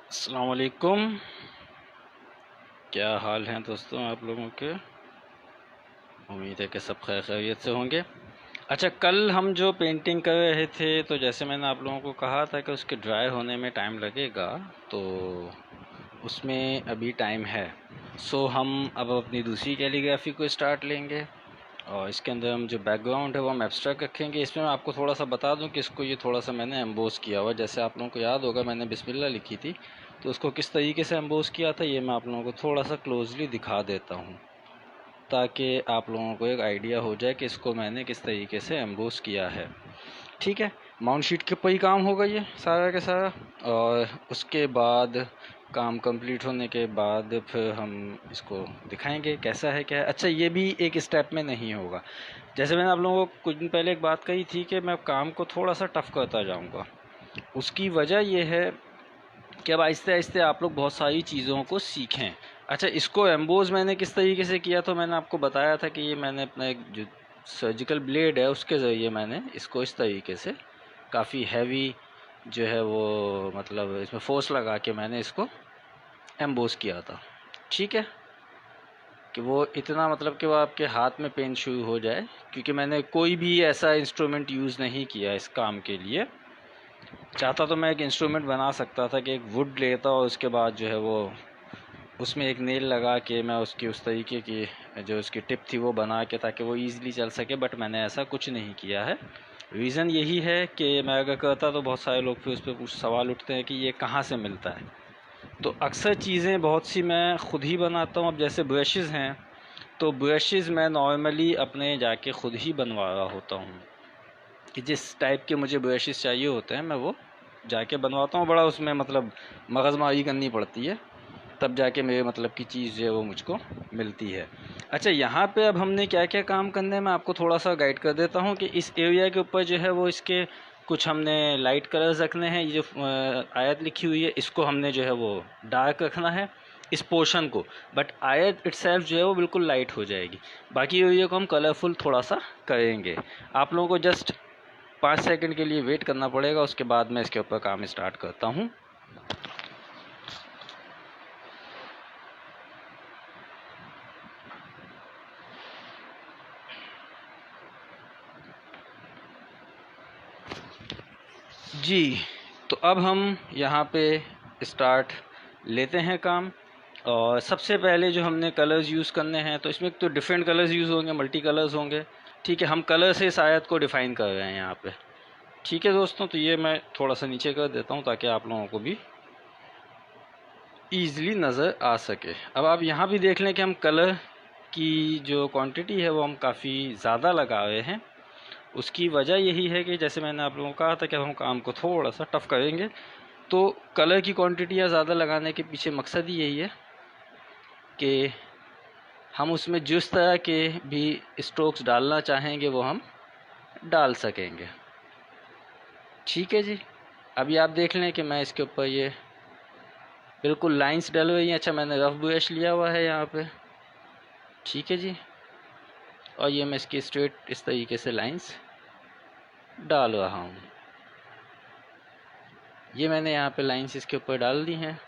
अस्सलाम वालेकुम। क्या हाल हैं दोस्तों आप लोगों के। उम्मीद है कि सब खैर खैरियत से होंगे। अच्छा, कल हम जो पेंटिंग कर रहे थे तो जैसे मैंने आप लोगों को कहा था कि उसके ड्राई होने में टाइम लगेगा, तो उसमें अभी टाइम है। सो हम अब अपनी दूसरी कैलीग्राफी को स्टार्ट लेंगे और इसके अंदर हम जो बैकग्राउंड है वो हम एब्स्ट्रैक्ट रखेंगे। इसमें मैं आपको थोड़ा सा बता दूं कि इसको ये थोड़ा सा मैंने एम्बोस किया हुआ। जैसे आप लोगों को याद होगा मैंने बिस्मिल्लाह लिखी थी, तो उसको किस तरीके से एम्बोस किया था ये मैं आप लोगों को थोड़ा सा क्लोजली दिखा देता हूँ, ताकि आप लोगों को एक आइडिया हो जाए कि इसको मैंने किस तरीके से एम्बोस किया है। ठीक है, माउंट शीट के ऊपर ही काम होगा ये सारा के सारा। और उसके बाद काम कंप्लीट होने के बाद फिर हम इसको दिखाएंगे कैसा है क्या है। अच्छा, ये भी एक स्टेप में नहीं होगा। जैसे मैंने आप लोगों को कुछ दिन पहले एक बात कही थी कि मैं काम को थोड़ा सा टफ करता जाऊंगा। उसकी वजह यह है कि अब आहिस्ते आहिस्ते आप लोग बहुत सारी चीज़ों को सीखें। अच्छा, इसको एम्बोज मैंने किस तरीके से किया, तो मैंने आपको बताया था कि ये मैंने अपना एक जो सर्जिकल ब्लेड है उसके ज़रिए मैंने इसको इस तरीके से काफ़ी हैवी जो है वो मतलब इसमें फोर्स लगा के मैंने इसको एम्बोस किया था। ठीक है, कि वो इतना मतलब कि वो आपके हाथ में पेन शुरू हो जाए, क्योंकि मैंने कोई भी ऐसा इंस्ट्रूमेंट यूज़ नहीं किया इस काम के लिए। चाहता तो मैं एक इंस्ट्रूमेंट बना सकता था कि एक वुड लेता और उसके बाद जो है वो उसमें एक नेल लगा के मैं उसकी उस तरीके की जो उसकी टिप थी वो बना के ताकि वो ईज़िली चल सके, बट मैंने ऐसा कुछ नहीं किया है। रीज़न यही है कि मैं अगर करता तो बहुत सारे लोग फिर उस पर कुछ सवाल उठते हैं कि ये कहाँ से मिलता है। तो अक्सर चीज़ें बहुत सी मैं ख़ुद ही बनाता हूँ। अब जैसे ब्रशेज़ हैं, तो ब्रशेज़ मैं नॉर्मली अपने जाके ख़ुद ही बनवा रहा होता हूँ कि जिस टाइप के मुझे ब्रशेज़ चाहिए होते हैं मैं वो जाके बनवाता हूँ। बड़ा उसमें मतलब मगज़मारी करनी पड़ती है, तब जाके मेरे मतलब की चीज़ जो है वो मुझको मिलती है। अच्छा, यहाँ पे अब हमने क्या क्या काम करने हैं मैं आपको थोड़ा सा गाइड कर देता हूँ कि इस एरिया के ऊपर जो है वो इसके कुछ हमने लाइट कलर्स रखने हैं। ये जो आयत लिखी हुई है इसको हमने जो है वो डार्क रखना है इस पोर्शन को, बट आयत इटसेल्फ जो है वो बिल्कुल लाइट हो जाएगी। बाकी एरिया को हम कलरफुल थोड़ा सा करेंगे। आप लोगों को जस्ट 5 सेकंड के लिए वेट करना पड़ेगा, उसके बाद मैं इसके ऊपर काम स्टार्ट करता हूँ। जी, तो अब हम यहाँ पे स्टार्ट लेते हैं काम। और सबसे पहले जो हमने कलर्स यूज़ करने हैं, तो इसमें तो डिफरेंट कलर्स यूज़ होंगे, मल्टी कलर्स होंगे। ठीक है, हम कलर से इस आयत को डिफ़ाइन कर रहे हैं यहाँ पे। ठीक है दोस्तों, तो ये मैं थोड़ा सा नीचे कर देता हूँ ताकि आप लोगों को भी ईज़िली नज़र आ सके। अब आप यहाँ भी देख लें कि हम कलर की जो क्वांटिटी है वो हम काफ़ी ज़्यादा लगा रहे हैं। उसकी वजह यही है कि जैसे मैंने आप लोगों को कहा था कि हम काम को थोड़ा सा टफ करेंगे, तो कलर की क्वांटिटियाँ ज़्यादा लगाने के पीछे मकसद ही यही है कि हम उसमें जिस तरह के भी स्ट्रोक्स डालना चाहेंगे वो हम डाल सकेंगे। ठीक है जी, अभी आप देख लें कि मैं इसके ऊपर ये बिल्कुल लाइंस डल रही हैं। अच्छा, मैंने रफ ब्रश लिया हुआ है यहाँ पे। ठीक है जी, और ये मैं इसकी स्ट्रेट इस तरीके से लाइंस डाल रहा हूँ। ये मैंने यहाँ पे लाइंस इसके ऊपर डाल दी हैं।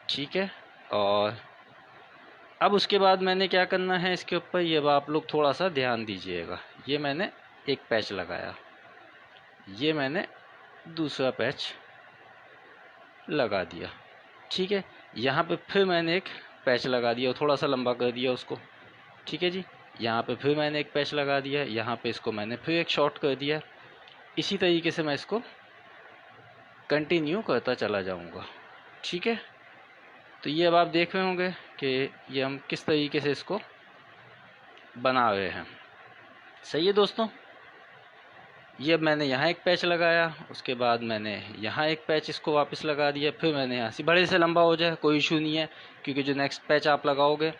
ठीक है, और अब उसके बाद मैंने क्या करना है इसके ऊपर, ये आप लोग थोड़ा सा ध्यान दीजिएगा। ये मैंने एक पैच लगाया, ये मैंने दूसरा पैच लगा दिया। ठीक है, यहाँ पे फिर मैंने एक पैच लगा दिया, थोड़ा सा लंबा कर दिया उसको। ठीक है जी, यहाँ पे फिर मैंने एक पैच लगा दिया, यहाँ पे इसको मैंने फिर एक शॉर्ट कर दिया। इसी तरीके से मैं इसको कंटिन्यू करता चला जाऊँगा। ठीक है, तो ये अब आप देख रहे होंगे कि ये हम किस तरीके से इसको बना रहे हैं। सही है दोस्तों, ये अब मैंने यहाँ एक पैच लगाया, उसके बाद मैंने यहाँ एक पैच इसको वापस लगा दिया, फिर मैंने यहाँ से बड़े से लंबा हो जाए कोई इशू नहीं है, क्योंकि जो नेक्स्ट पैच आप लगाओगे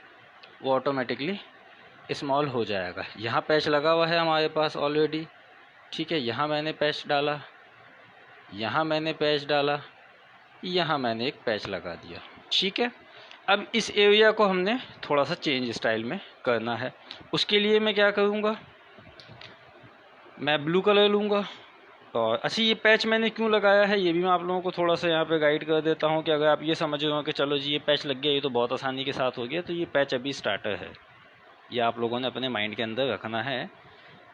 वो ऑटोमेटिकली स्मॉल हो जाएगा। यहाँ पैच लगा हुआ है हमारे पास ऑलरेडी। ठीक है, यहाँ मैंने पैच डाला, यहाँ मैंने पैच डाला, यहाँ मैंने एक पैच लगा दिया। ठीक है, अब इस एरिया को हमने थोड़ा सा चेंज स्टाइल में करना है। उसके लिए मैं क्या करूँगा, मैं ब्लू कलर लूँगा। और अच्छा, ये पैच मैंने क्यों लगाया है ये भी मैं आप लोगों को थोड़ा सा यहाँ पे गाइड कर देता हूँ कि अगर आप ये समझ रहे हो कि चलो जी ये पैच लग गया, ये तो बहुत आसानी के साथ हो गया, तो ये पैच अभी स्टार्टर है। ये आप लोगों ने अपने माइंड के अंदर रखना है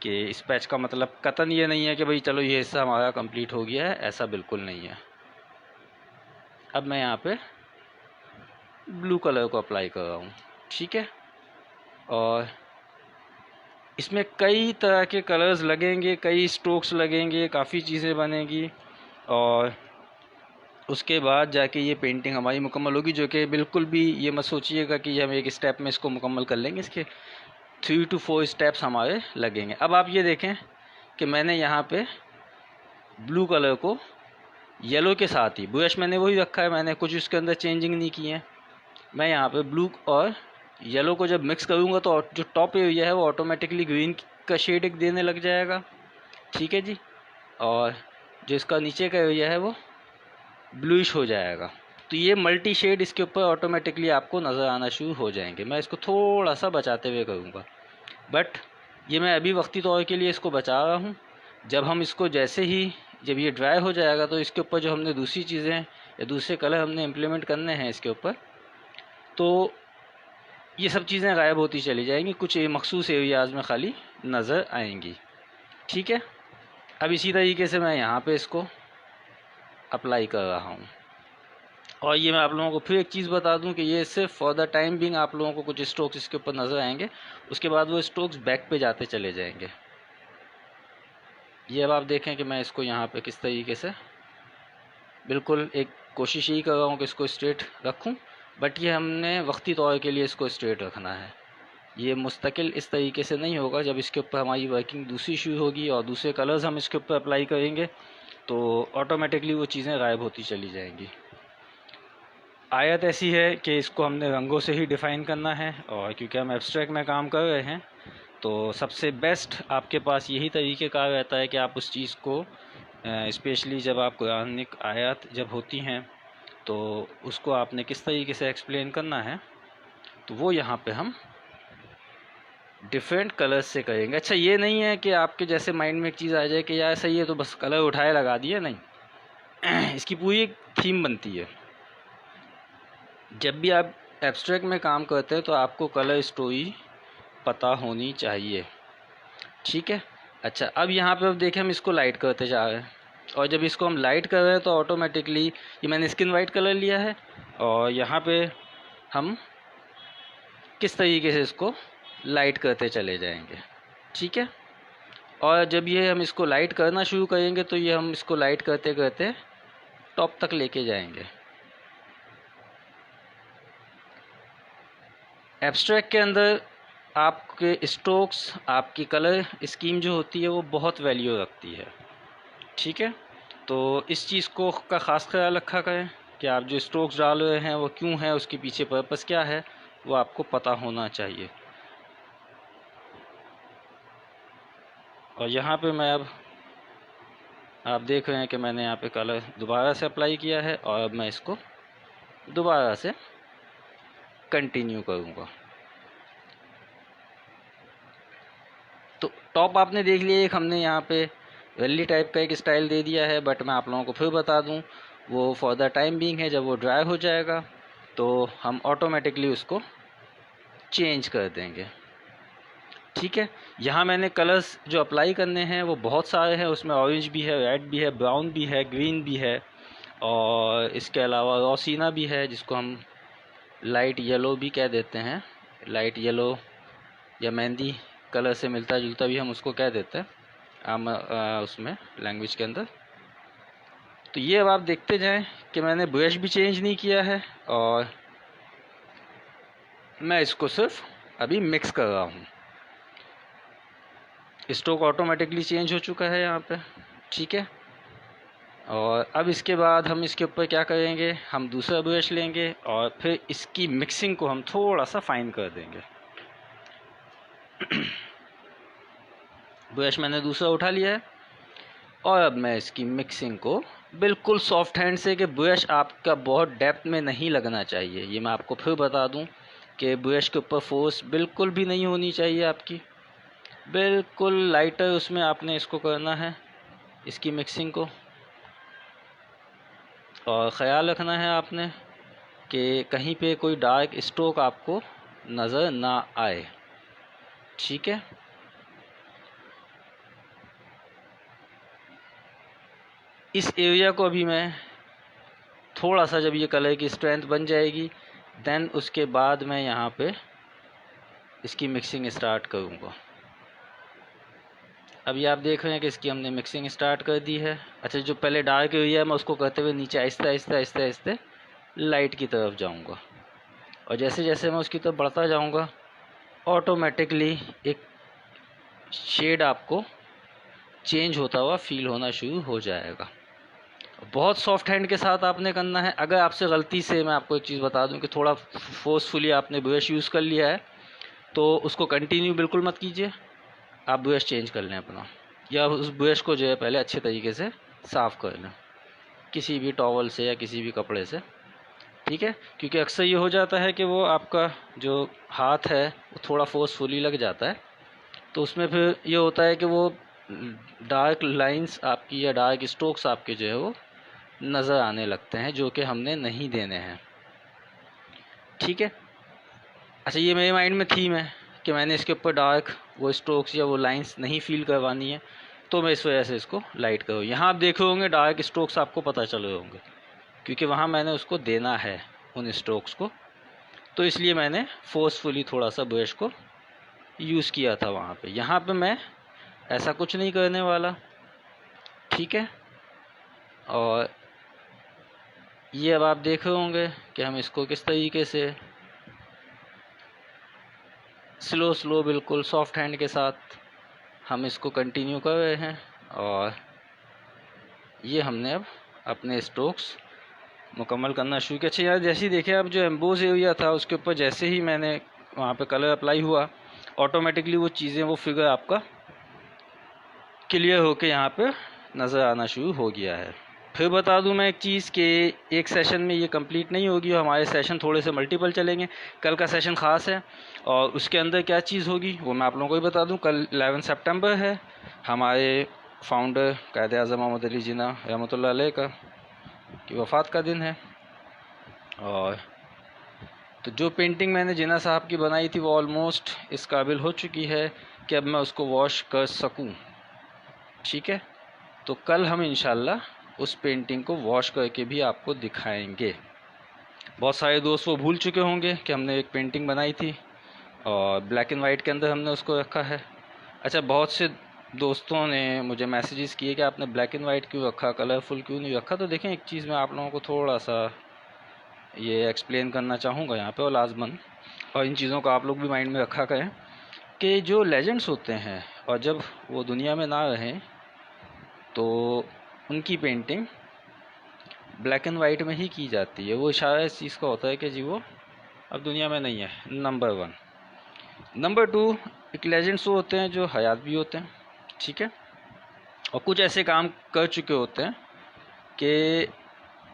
कि इस पैच का मतलब कतन ये नहीं है कि भाई चलो ये हिस्सा हमारा कंप्लीट हो गया है, ऐसा बिल्कुल नहीं है। अब मैं यहाँ पे ब्लू कलर को अप्लाई कर रहा हूँ, ठीक है। और इसमें कई तरह के कलर्स लगेंगे, कई स्ट्रोक्स लगेंगे, काफ़ी चीज़ें बनेगी और उसके बाद जाके ये पेंटिंग हमारी मुकम्मल होगी। जो कि बिल्कुल भी ये मत सोचिएगा कि हम एक स्टेप में इसको मुकम्मल कर लेंगे, इसके 3 to 4 स्टेप्स हमारे लगेंगे। अब आप ये देखें कि मैंने यहाँ पे ब्लू कलर को येलो के साथ ही, ब्रश मैंने वही रखा है, मैंने कुछ उसके अंदर चेंजिंग नहीं की है। मैं यहाँ पे ब्लू और येलो को जब मिक्स करूँगा तो जो टॉप एरिया है वो ऑटोमेटिकली ग्रीन का शेड एक देने लग जाएगा, ठीक है जी। और जो इसका नीचे का एरिया है वो ब्लूइश हो जाएगा। तो ये मल्टी शेड इसके ऊपर ऑटोमेटिकली आपको नज़र आना शुरू हो जाएंगे। मैं इसको थोड़ा सा बचाते हुए करूँगा, बट ये मैं अभी वक्ती तौर के लिए इसको बचा रहा हूँ। जब हम इसको जब ये ड्राई हो जाएगा तो इसके ऊपर जो हमने दूसरी चीज़ें या दूसरे कलर हमने इम्प्लीमेंट करने हैं इसके ऊपर, तो ये सब चीज़ें गायब होती चली जाएंगी, कुछ मखसूस एरियाज़ में खाली नज़र आएंगी, ठीक है। अब इसी तरीके से मैं यहाँ पे इसको अप्लाई कर रहा हूँ। और ये मैं आप लोगों को फिर एक चीज़ बता दूं कि ये सिर्फ फॉर द टाइम बिंग आप लोगों को कुछ स्ट्रोक्स इसके ऊपर नज़र आएंगे, उसके बाद वो स्ट्रोक्स बैक पे जाते चले जाएंगे। ये अब आप देखें कि मैं इसको यहाँ पे किस तरीके से बिल्कुल एक कोशिश यही कर रहा हूँ कि इसको स्ट्रेट रखूँ, बट ये हमने वक्ती तौर के लिए इसको स्ट्रेट रखना है। ये मुस्तकिल इस तरीके से नहीं होगा। जब इसके ऊपर हमारी वर्किंग दूसरी शुरू होगी और दूसरे कलर्स हम इसके ऊपर अप्लाई करेंगे तो ऑटोमेटिकली वो चीज़ें गायब होती चली जाएंगी। आयत ऐसी है कि इसको हमने रंगों से ही डिफ़ाइन करना है, और क्योंकि हम एब्स्ट्रैक्ट में काम कर रहे हैं तो सबसे बेस्ट आपके पास यही तरीक़ेकार रहता है कि आप उस चीज़ को स्पेशली जब आप कुरानिक आयत जब होती हैं तो उसको आपने किस तरीके से एक्सप्लेन करना है, तो वो यहाँ पे हम डिफरेंट कलर्स से करेंगे। अच्छा, ये नहीं है कि आपके जैसे माइंड में एक चीज़ आ जाए कि यार सही है तो बस कलर उठाए लगा दिए, नहीं। इसकी पूरी एक थीम बनती है। जब भी आप एब्स्ट्रैक्ट में काम करते हैं तो आपको कलर स्टोरी पता होनी चाहिए, ठीक है। अच्छा, अब यहाँ पे अब देखें हम इसको लाइट करते जा रहे हैं, और जब इसको हम लाइट कर रहे हैं तो ऑटोमेटिकली ये मैंने स्किन वाइट कलर लिया है और यहाँ पे हम किस तरीके से इसको लाइट करते चले जाएंगे, ठीक है। और जब ये हम इसको लाइट करना शुरू करेंगे तो ये हम इसको लाइट करते करते टॉप तक लेके जाएंगे। एब्स्ट्रैक्ट के अंदर आपके स्ट्रोक्स, आपकी कलर स्कीम जो होती है वो बहुत वैल्यू रखती है, ठीक है। तो इस चीज़ को का ख़ास ख्याल रखा करें कि आप जो स्ट्रोक्स डाल रहे हैं वो क्यों है, उसके पीछे पर्पस क्या है, वो आपको पता होना चाहिए। और यहाँ पे मैं अब आप देख रहे हैं कि मैंने यहाँ पे कलर दोबारा से अप्लाई किया है और अब मैं इसको दोबारा से कंटिन्यू करूँगा। तो टॉप आपने देख लिया, एक हमने यहाँ पे वैली टाइप का एक स्टाइल दे दिया है, बट मैं आप लोगों को फिर बता दूँ वो फॉर द टाइम बीइंग है। जब वो ड्राई हो जाएगा तो हम ऑटोमेटिकली उसको चेंज कर देंगे, ठीक है। यहाँ मैंने कलर्स जो अप्लाई करने हैं वो बहुत सारे हैं, उसमें ऑरेंज भी है, रेड भी है, ब्राउन भी है, ग्रीन भी है, और इसके अलावा रोसीना भी है जिसको हम लाइट येलो भी कह देते हैं। लाइट येलो या मेहंदी कलर से मिलता जुलता भी हम उसको कह देते हैं आम उसमें लैंग्वेज के अंदर। तो ये अब आप देखते जाएं कि मैंने ब्रश भी चेंज नहीं किया है और मैं इसको सिर्फ अभी मिक्स कर रहा हूँ। स्ट्रोक ऑटोमेटिकली चेंज हो चुका है यहाँ पे, ठीक है। और अब इसके बाद हम इसके ऊपर क्या करेंगे, हम दूसरा ब्रश लेंगे और फिर इसकी मिक्सिंग को हम थोड़ा सा फाइन कर देंगे। ब्रश मैंने दूसरा उठा लिया है और अब मैं इसकी मिक्सिंग को बिल्कुल सॉफ्ट हैंड से, कि ब्रश आपका बहुत डेप्थ में नहीं लगना चाहिए। ये मैं आपको फिर बता दूं कि ब्रश के ऊपर फोर्स बिल्कुल भी नहीं होनी चाहिए आपकी, बिल्कुल लाइटर उसमें आपने इसको करना है। इसकी मिक्सिंग को। और ख़याल रखना है आपने कि कहीं पे कोई डार्क स्ट्रोक आपको नज़र ना आए, ठीक है। इस एरिया को अभी मैं थोड़ा सा, जब ये कलर की स्ट्रेंथ बन जाएगी देन उसके बाद मैं यहाँ पे इसकी मिक्सिंग स्टार्ट करूँगा। अभी आप देख रहे हैं कि इसकी हमने मिक्सिंग स्टार्ट कर दी है। अच्छा, जो पहले डार्क एरिया है मैं उसको करते हुए नीचे आहिस्ते आहिस्ते आहिस्ते आहिस्ते लाइट की तरफ जाऊँगा, और जैसे जैसे मैं उसकी तरफ बढ़ता जाऊँगा ऑटोमेटिकली एक शेड आपको चेंज होता हुआ फील होना शुरू हो जाएगा। बहुत सॉफ्ट हैंड के साथ आपने करना है। अगर आपसे गलती से, मैं आपको एक चीज़ बता दूं कि थोड़ा फोर्सफुली आपने ब्रश यूज़ कर लिया है तो उसको कंटिन्यू बिल्कुल मत कीजिए, आप ब्रश चेंज कर लें अपना, या उस ब्रश को जो है पहले अच्छे तरीके से साफ़ कर लें किसी भी टॉवल से या किसी भी कपड़े से, ठीक है। क्योंकि अक्सर ये हो जाता है कि वो आपका जो हाथ है वो थोड़ा फोर्सफुली लग जाता है, तो उसमें फिर ये होता है कि वो डार्क लाइंस आपकी या डार्क स्ट्रोक्स आपके जो है वो नज़र आने लगते हैं, जो कि हमने नहीं देने हैं, ठीक है। अच्छा, ये मेरे माइंड में थीम है कि मैंने इसके ऊपर डार्क वो स्ट्रोक्स या वो लाइंस नहीं फील करवानी है, तो मैं इस वजह से इसको लाइट करूँ। यहाँ आप देखे होंगे डार्क स्ट्रोक्स आपको पता चले होंगे, क्योंकि वहाँ मैंने उसको देना है उन स्ट्रोक्स को, तो इसलिए मैंने फोर्सफुली थोड़ा सा ब्रश को यूज़ किया था वहाँ पे। यहाँ पे मैं ऐसा कुछ नहीं करने वाला, ठीक है। और ये अब आप देख रहे होंगे कि हम इसको किस तरीके से स्लो स्लो बिल्कुल सॉफ्ट हैंड के साथ हम इसको कंटिन्यू कर रहे हैं। और ये हमने अब अपने स्ट्रोक्स मुकम्मल करना शुरू किया। अच्छा यार, जैसे ही देखिए अब जो एम्बोज एरिया था उसके ऊपर जैसे ही मैंने वहाँ पे कलर अप्लाई हुआ, ऑटोमेटिकली वो चीज़ें, वो फिगर आपका क्लियर होके यहाँ पे नज़र आना शुरू हो गया है। फिर बता दूं मैं एक चीज़ कि एक सेशन में ये कंप्लीट नहीं होगी, और हमारे सेशन थोड़े से मल्टीपल चलेंगे। कल का सेशन ख़ास है और उसके अंदर क्या चीज़ होगी वो मैं आप लोगों को भी बता दूं। कल 11 सितंबर है, हमारे फाउंडर कायद-ए-आज़म मोहम्मद अली जिन्ना रहमतुल्लाह अलैह का की वफ़ात का दिन है। और तो जो पेंटिंग मैंने जिन्ना साहब की बनाई थी वो ऑलमोस्ट इस काबिल हो चुकी है कि अब मैं उसको वॉश कर सकूँ, ठीक है। तो कल हम इंशाल्लाह उस पेंटिंग को वॉश करके भी आपको दिखाएंगे। बहुत सारे दोस्त वो भूल चुके होंगे कि हमने एक पेंटिंग बनाई थी और ब्लैक एंड वाइट के अंदर हमने उसको रखा है। अच्छा, बहुत से दोस्तों ने मुझे मैसेजेस किए कि आपने ब्लैक एंड वाइट क्यों रखा, कलरफुल क्यों नहीं रखा। तो देखें, एक चीज़ मैं आप लोगों को थोड़ा सा ये एक्सप्लेन करना चाहूँगा यहाँ पे, और लाजमन, और इन चीज़ों को आप लोग भी माइंड में रखा करें कि जो लेजेंड्स होते हैं और जब वो दुनिया में ना रहें तो उनकी पेंटिंग ब्लैक एंड वाइट में ही की जाती है। वो इशारा इस चीज़ का होता है कि जी वो अब दुनिया में नहीं है, नंबर 1। नंबर 2, एक लेजेंड्स वो होते हैं जो हयात भी होते हैं, ठीक है, और कुछ ऐसे काम कर चुके होते हैं कि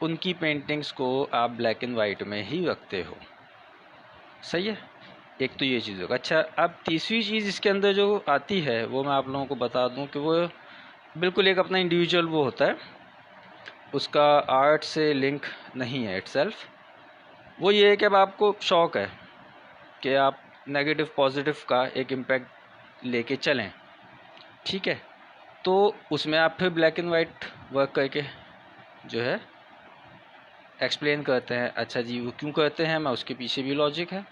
उनकी पेंटिंग्स को आप ब्लैक एंड वाइट में ही रखते हो, सही है। एक तो ये चीज़ होगा। अच्छा, अब तीसरी चीज़ इसके अंदर जो आती है वो मैं आप लोगों को बता दूं कि वो बिल्कुल एक अपना इंडिविजुअल वो होता है, उसका आर्ट से लिंक नहीं है इटसेल्फ। वो ये है कि अब आपको शौक़ है कि आप नेगेटिव पॉजिटिव का एक इम्पैक्ट लेके चलें, ठीक है, तो उसमें आप फिर ब्लैक एंड वाइट वर्क करके जो है एक्सप्लेन करते हैं। अच्छा जी, वो क्यों करते हैं, मैं उसके पीछे भी लॉजिक है,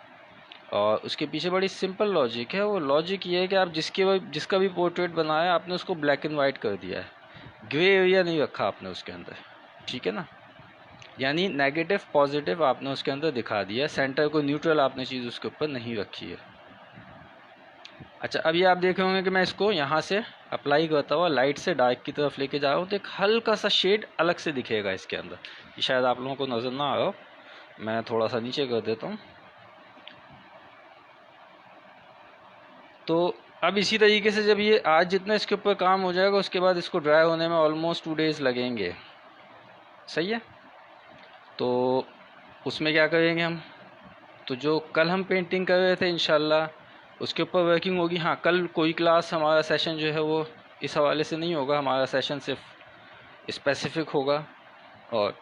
और उसके पीछे बड़ी सिंपल लॉजिक है। वो लॉजिक ये है कि आप जिसका भी पोर्ट्रेट बनाया आपने उसको ब्लैक एंड वाइट कर दिया है, ग्रे एरिया नहीं रखा आपने उसके अंदर, ठीक है ना। यानी नेगेटिव पॉजिटिव आपने उसके अंदर दिखा दिया, सेंटर को न्यूट्रल आपने चीज़ उसके ऊपर नहीं रखी है। अच्छा, अब ये आप देखे होंगे कि मैं इसको यहाँ से अप्लाई करता हुआ लाइट से डार्क की तरफ लेके जा रहा हूँ, तो एक हल्का सा शेड अलग से दिखेगा इसके अंदर, ये शायद आप लोगों को नज़र ना आ रहा हो। मैं थोड़ा सा नीचे कर देता हूँ। तो अब इसी तरीके से जब ये आज जितना इसके ऊपर काम हो जाएगा उसके बाद इसको ड्राई होने में ऑलमोस्ट 2 डेज़ लगेंगे, सही है। तो उसमें क्या करेंगे हम, तो जो कल हम पेंटिंग कर रहे थे इंशाल्लाह उसके ऊपर वर्किंग होगी। हाँ, कल कोई क्लास हमारा सेशन जो है वो इस हवाले से नहीं होगा, हमारा सेशन सिर्फ स्पेसिफिक होगा और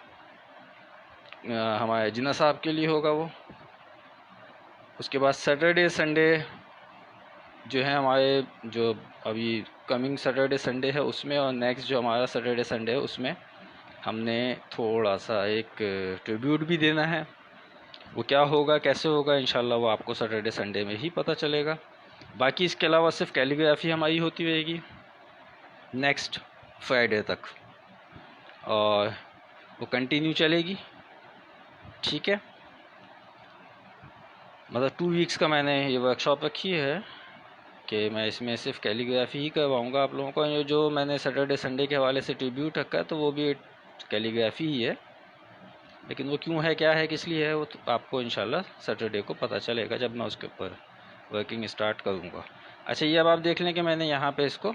हमारे जिन्ना साहब के लिए होगा वो। उसके बाद सैटरडे संडे जो है हमारे, जो अभी कमिंग सैटरडे संडे है उसमें और नेक्स्ट जो हमारा सैटरडे संडे है उसमें हमने थोड़ा सा एक ट्रिब्यूट भी देना है। वो क्या होगा, कैसे होगा, इंशाल्लाह वो आपको सैटरडे संडे में ही पता चलेगा। बाकी इसके अलावा सिर्फ कैलीग्राफी हमारी होती रहेगी नेक्स्ट फ्राइडे तक और वो कंटिन्यू चलेगी। ठीक है, मतलब 2 वीक्स का मैंने ये वर्कशॉप रखी है कि मैं इसमें सिर्फ कैलीग्राफी ही करवाऊँगा आप लोगों को। जो मैंने सैटरडे संडे के हवाले से ट्रिब्यूट रखा है तो वो भी कैलीग्राफी ही है, लेकिन वो क्यों है, क्या है, किस लिए है, वो तो आपको इंशाल्लाह सैटरडे को पता चलेगा जब मैं उसके ऊपर वर्किंग स्टार्ट करूँगा। अच्छा, ये अब आप देख लें कि मैंने यहाँ पे इसको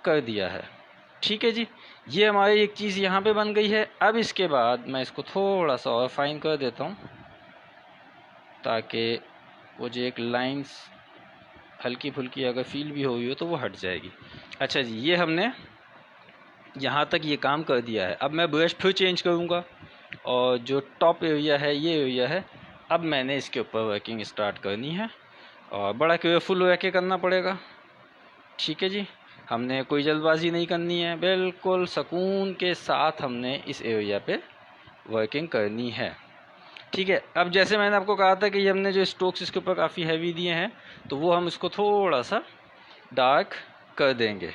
कर दिया है। ठीक है जी, ये हमारी एक चीज़ यहाँ पे बन गई है। अब इसके बाद मैं इसको थोड़ा सा और फाइन कर देता हूँ ताकि वो जो एक लाइंस हल्की फुल्की अगर फील भी हुई हो तो वो हट जाएगी। अच्छा जी, ये हमने यहाँ तक ये काम कर दिया है। अब मैं ब्रश फिर चेंज करूँगा और जो टॉप एरिया है, ये एरिया है, अब मैंने इसके ऊपर वर्किंग स्टार्ट करनी है और बड़ा केयरफुल होकर करना पड़ेगा। ठीक है जी, हमने कोई जल्दबाजी नहीं करनी है, बिल्कुल सुकून के साथ हमने इस एरिया पे वर्किंग करनी है। ठीक है, अब जैसे मैंने आपको कहा था कि ये हमने जो स्ट्रोक्स इसके ऊपर काफ़ी हैवी दिए हैं तो वो हम इसको थोड़ा सा डार्क कर देंगे।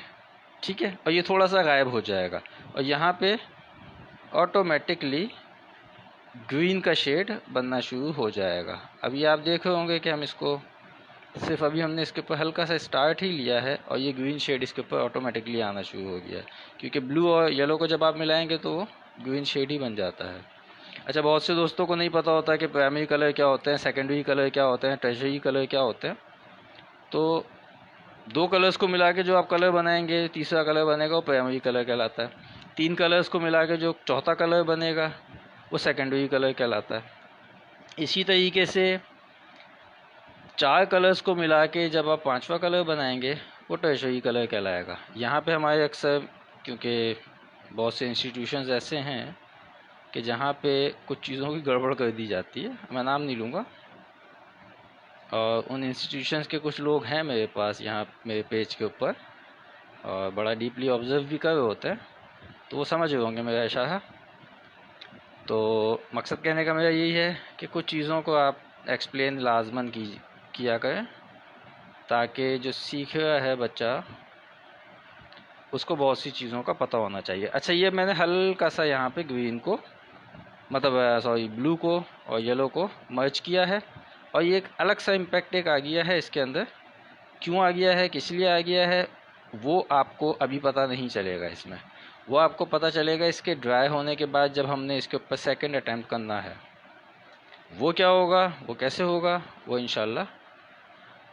ठीक है, और ये थोड़ा सा गायब हो जाएगा और यहाँ पे ऑटोमेटिकली ग्रीन का शेड बनना शुरू हो जाएगा। अभी आप देख रहे होंगे कि हम इसको सिर्फ अभी हमने इसके ऊपर हल्का सा स्टार्ट ही लिया है और ये ग्रीन शेड इसके ऊपर ऑटोमेटिकली आना शुरू हो गया है, क्योंकि ब्लू और येलो को जब आप मिलाएंगे तो वो ग्रीन शेड ही बन जाता है। अच्छा, बहुत से दोस्तों को नहीं पता होता कि प्राइमरी कलर क्या होते हैं, सेकेंडरी कलर क्या होते हैं, टर्शियरी कलर क्या होते हैं। तो 2 कलर्स को मिला के जो आप कलर बनाएंगे, तीसरा कलर बनेगा वो प्राइमरी कलर कहलाता है। 3 कलर्स को मिला के जो चौथा कलर बनेगा वो सेकेंडरी कलर कहलाता है। इसी तरीके से 4 कलर्स को मिला के जब आप 5वां कलर बनाएंगे वो टर्शियरी कलर कहलाएगा। यहाँ पे हमारे अक्सर, क्योंकि बहुत से इंस्टीट्यूशंस ऐसे हैं कि जहाँ पे कुछ चीज़ों की गड़बड़ कर दी जाती है, मैं नाम नहीं लूँगा, और उन इंस्टीट्यूशंस के कुछ लोग हैं मेरे पास यहाँ मेरे पेज के ऊपर और बड़ा डीपली ऑब्ज़र्व भी कर रहे होते हैं, तो वो समझ रहे होंगे मेरा इशारा। तो मकसद कहने का मेरा यही है कि कुछ चीज़ों को आप एक्सप्लेन लाजमन किया करें ताकि जो सीख रहा है बच्चा उसको बहुत सी चीज़ों का पता होना चाहिए। अच्छा, ये मैंने हल्का सा यहाँ पे ग्रीन को, मतलब सॉरी ब्लू को और येलो को मर्ज किया है और ये एक अलग सा इम्पैक्ट एक आ गया है इसके अंदर। क्यों आ गया है, किस लिए आ गया है, वो आपको अभी पता नहीं चलेगा इसमें। वो आपको पता चलेगा इसके ड्राई होने के बाद, जब हमने इसके ऊपर सेकंड अटैम्प्ट करना है। वो क्या होगा, वो कैसे होगा, वो इंशाल्लाह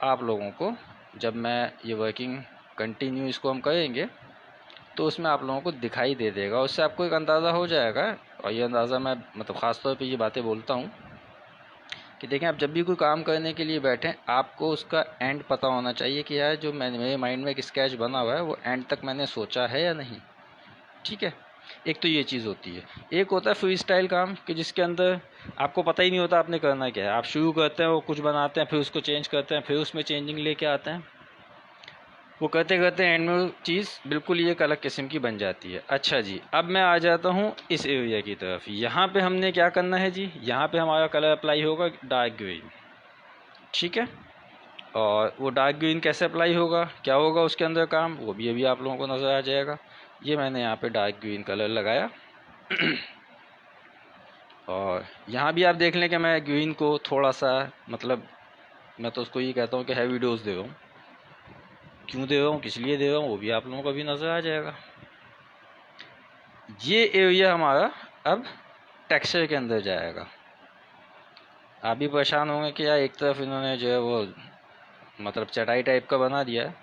आप लोगों को जब मैं ये वर्किंग कंटिन्यू इसको हम करेंगे तो उसमें आप लोगों को दिखाई दे देगा। उससे आपको एक अंदाज़ा हो जाएगा। और ये अंदाज़ा मैं मतलब ख़ास तौर पे ये बातें बोलता हूँ कि देखें, आप जब भी कोई काम करने के लिए बैठें आपको उसका एंड पता होना चाहिए कि यार जो मेरे माइंड में एक स्केच बना हुआ है वो एंड तक मैंने सोचा है या नहीं। ठीक है, एक तो ये चीज़ होती है। एक होता है फ्री स्टाइल काम कि जिसके अंदर आपको पता ही नहीं होता आपने करना क्या है। आप शुरू करते हैं, वो कुछ बनाते हैं, फिर उसको चेंज करते हैं, फिर उसमें चेंजिंग लेके आते हैं, वो करते करते एंड में चीज़ बिल्कुल ही एक अलग किस्म की बन जाती है। अच्छा जी, अब मैं आ जाता हूँ इस एरिया की तरफ। यहाँ पे हमने क्या करना है जी, यहाँ पे हमारा कलर अप्लाई होगा डार्क ग्रीन। ठीक है, और वो डार्क ग्रीन कैसे अप्लाई होगा, क्या होगा उसके अंदर काम, वो भी अभी आप लोगों को नज़र आ जाएगा। ये मैंने यहाँ पे डार्क ग्रीन कलर लगाया और यहाँ भी आप देख लें कि मैं ग्रीन को थोड़ा सा, मतलब मैं तो उसको ये कहता हूँ कि हैवी डोज दे रहा हूँ। क्यों दे रहा हूँ, किस लिए दे रहा हूँ, वो भी आप लोगों को भी नज़र आ जाएगा। ये एरिया हमारा अब टेक्सचर के अंदर जाएगा। आप भी परेशान होंगे कि यार एक तरफ इन्होंने जो है वो मतलब चटाई टाइप का बना दिया है,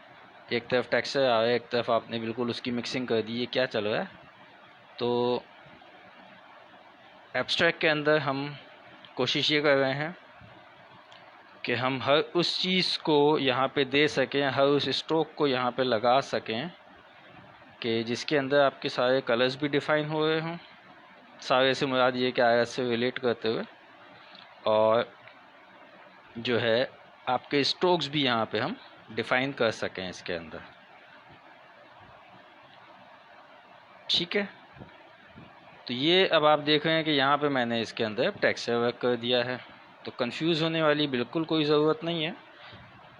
एक तरफ टेक्सचर आ रहा है, एक तरफ आपने बिल्कुल उसकी मिक्सिंग कर दी, ये क्या चल रहा है। तो एब्स्ट्रैक्ट के अंदर हम कोशिश ये कर रहे हैं कि हम हर उस चीज़ को यहाँ पे दे सकें, हर उस स्ट्रोक को यहाँ पे लगा सकें कि जिसके अंदर आपके सारे कलर्स भी डिफ़ाइन हो रहे हों, सारे से मुराद ये कि आयत से रिलेट करते हुए, और जो है आपके स्ट्रोक्स भी यहाँ पे हम डिफ़ाइन कर सकें इसके अंदर। ठीक है, तो ये अब आप देख रहे हैं कि यहाँ पे मैंने इसके अंदर टेक्सचर वर्क कर दिया है, तो कंफ्यूज होने वाली बिल्कुल कोई ज़रूरत नहीं है।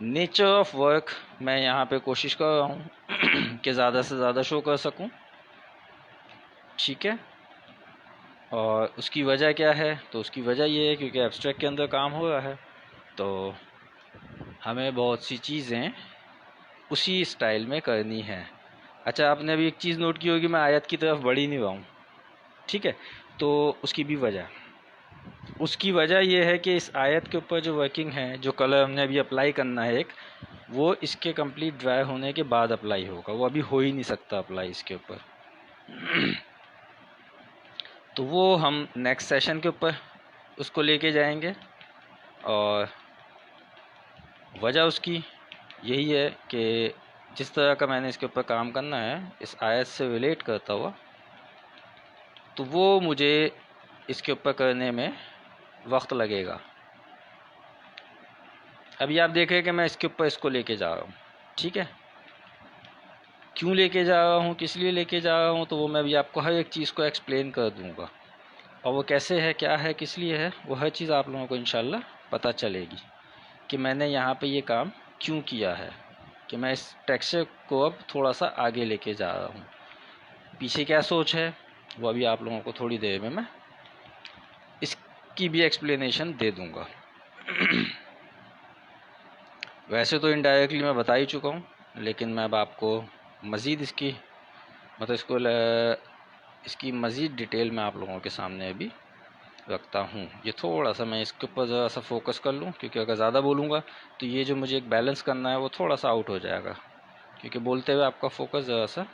नेचर ऑफ वर्क मैं यहाँ पे कोशिश कर रहा हूँ कि ज़्यादा से ज़्यादा शो कर सकूँ। ठीक है, और उसकी वजह क्या है? तो उसकी वजह ये है क्योंकि एब्स्ट्रैक्ट के अंदर काम हो रहा है, तो हमें बहुत सी चीज़ें उसी स्टाइल में करनी है। अच्छा, आपने अभी एक चीज़ नोट की होगी, मैं आयत की तरफ बढ़ ही नहीं रहा हूँ। ठीक है, तो उसकी वजह ये है कि इस आयत के ऊपर जो वर्किंग है, जो कलर हमने अभी अप्लाई करना है एक, वो इसके कंप्लीट ड्राई होने के बाद अप्लाई होगा, वो अभी हो ही नहीं सकता अप्लाई इसके ऊपर। तो वो हम नेक्स्ट सेशन के ऊपर उसको लेके जाएंगे, और वजह उसकी यही है कि जिस तरह का मैंने इसके ऊपर काम करना है इस आयत से रिलेट करता हुआ, तो वो मुझे इसके ऊपर करने में वक्त लगेगा। अभी आप देख रहे हैं कि मैं इसके ऊपर इसको लेके जा रहा हूँ। ठीक है, क्यों लेके जा रहा हूँ, किस लिए लेके जा रहा हूँ, तो वो मैं अभी आपको हर एक चीज़ को एक्सप्लेन कर दूँगा, और वो कैसे है, क्या है, किस लिए है, वो हर चीज़ आप लोगों को इंशाल्लाह पता चलेगी कि मैंने यहाँ पे ये काम क्यों किया है, कि मैं इस टेक्सचर को अब थोड़ा सा आगे लेके जा रहा हूँ। पीछे क्या सोच है वो अभी आप लोगों को थोड़ी देर में मैं इसकी भी एक्सप्लेनेशन दे दूँगा। वैसे तो इनडायरेक्टली मैं बता ही चुका हूँ, लेकिन मैं अब आपको मज़ीद इसकी इसकी मज़ीद डिटेल में आप लोगों के सामने अभी रखता हूँ। ये थोड़ा सा मैं इसके ऊपर ज़रा सा फोकस कर लूँ, क्योंकि अगर ज़्यादा बोलूँगा तो ये जो मुझे एक बैलेंस करना है वो थोड़ा सा आउट हो जाएगा, क्योंकि बोलते हुए आपका फोकस ज़रा सा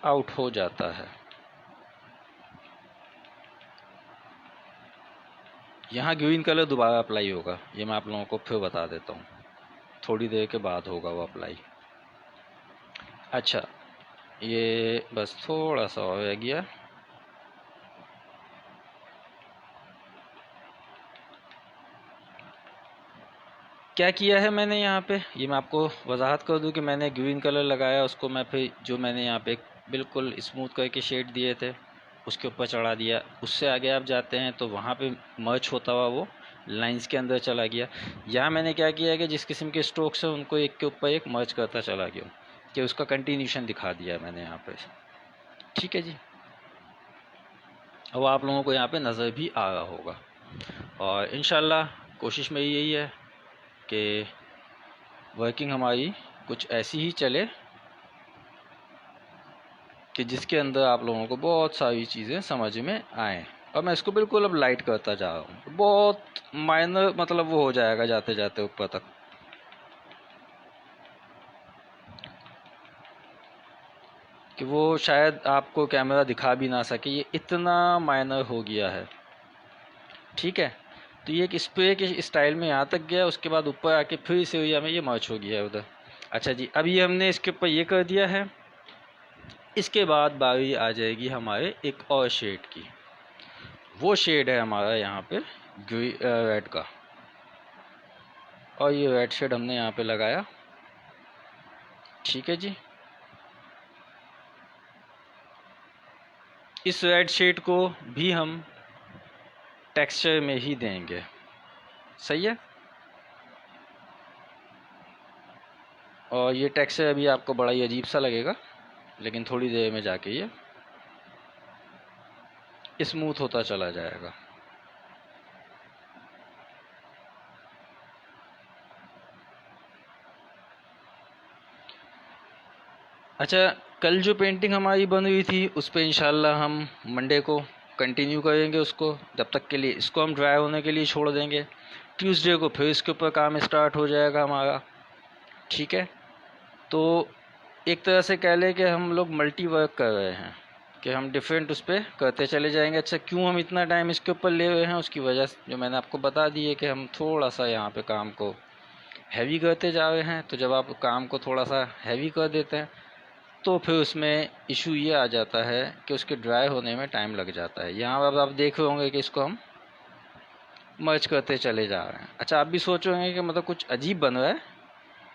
आउट हो जाता है। यहाँ ग्रीन कलर दोबारा अप्लाई होगा, ये मैं आप लोगों को फिर बता देता हूँ, थोड़ी देर के बाद होगा वो अप्लाई। अच्छा, ये बस थोड़ा सा और रह गया। क्या किया है मैंने यहाँ पे, ये मैं आपको वजाहत कर दूँ कि मैंने ग्रीन कलर लगाया, उसको मैं फिर जो मैंने यहाँ पे बिल्कुल स्मूथ करके शेड दिए थे उसके ऊपर चढ़ा दिया। उससे आगे आप जाते हैं तो वहाँ पे मर्ज होता हुआ वो लाइंस के अंदर चला गया। यहाँ मैंने क्या किया कि जिस किस्म के स्ट्रोक्स हैं उनको एक के ऊपर एक मर्ज करता चला गया, कि उसका कंटिन्यूशन दिखा दिया मैंने यहाँ पे। ठीक है जी, अब आप लोगों को यहाँ पे नज़र भी आ रहा होगा, और इंशाल्लाह कोशिश मेरी यही है कि वर्किंग हमारी कुछ ऐसी ही चले कि जिसके अंदर आप लोगों को बहुत सारी चीज़ें समझ में आएँ। और मैं इसको बिल्कुल अब लाइट करता जा रहा हूँ, बहुत माइनर मतलब वो हो जाएगा जाते जाते ऊपर तक। कि वो शायद आपको कैमरा दिखा भी ना सके, ये इतना माइनर हो गया है। ठीक है, तो ये एक स्प्रे के स्टाइल में यहाँ तक गया, उसके बाद ऊपर आके फिर इस एरिया में ये मर्ज हो गया है उधर। अच्छा जी, अभी हमने इसके ऊपर ये कर दिया है, इसके बाद बारी आ जाएगी हमारे एक और शेड की। वो शेड है हमारा यहाँ पे रेड का, और ये रेड शेड हमने यहाँ पे लगाया। ठीक है जी, इस रेड शेड को भी हम टेक्सचर में ही देंगे। सही है, और ये टेक्सचर अभी आपको बड़ा ही अजीब सा लगेगा, लेकिन थोड़ी देर में जाके ये स्मूथ होता चला जाएगा। अच्छा, कल जो पेंटिंग हमारी बन हुई थी उस पर इंशाल्लाह हम मंडे को कंटिन्यू करेंगे उसको, जब तक के लिए इसको हम ड्राई होने के लिए छोड़ देंगे। ट्यूसडे को फिर इसके ऊपर काम स्टार्ट हो जाएगा हमारा। ठीक है, तो एक तरह से कह लें कि हम लोग मल्टी वर्क कर रहे हैं। कि हम डिफरेंट उस पर करते चले जाएंगे। अच्छा, क्यों हम इतना टाइम इसके ऊपर ले हुए हैं, उसकी वजह जो मैंने आपको बता दी है कि हम थोड़ा सा यहाँ पे काम को हैवी करते जा रहे हैं। तो जब आप काम को थोड़ा सा हैवी कर देते हैं तो फिर उसमें इशू ये आ जाता है कि उसके ड्राई होने में टाइम लग जाता है। यहाँ अब आप देख रहे होंगे कि इसको हम मर्ज करते चले जा रहे हैं। अच्छा, आप भी सोचोगे कि मतलब कुछ अजीब बन रहा है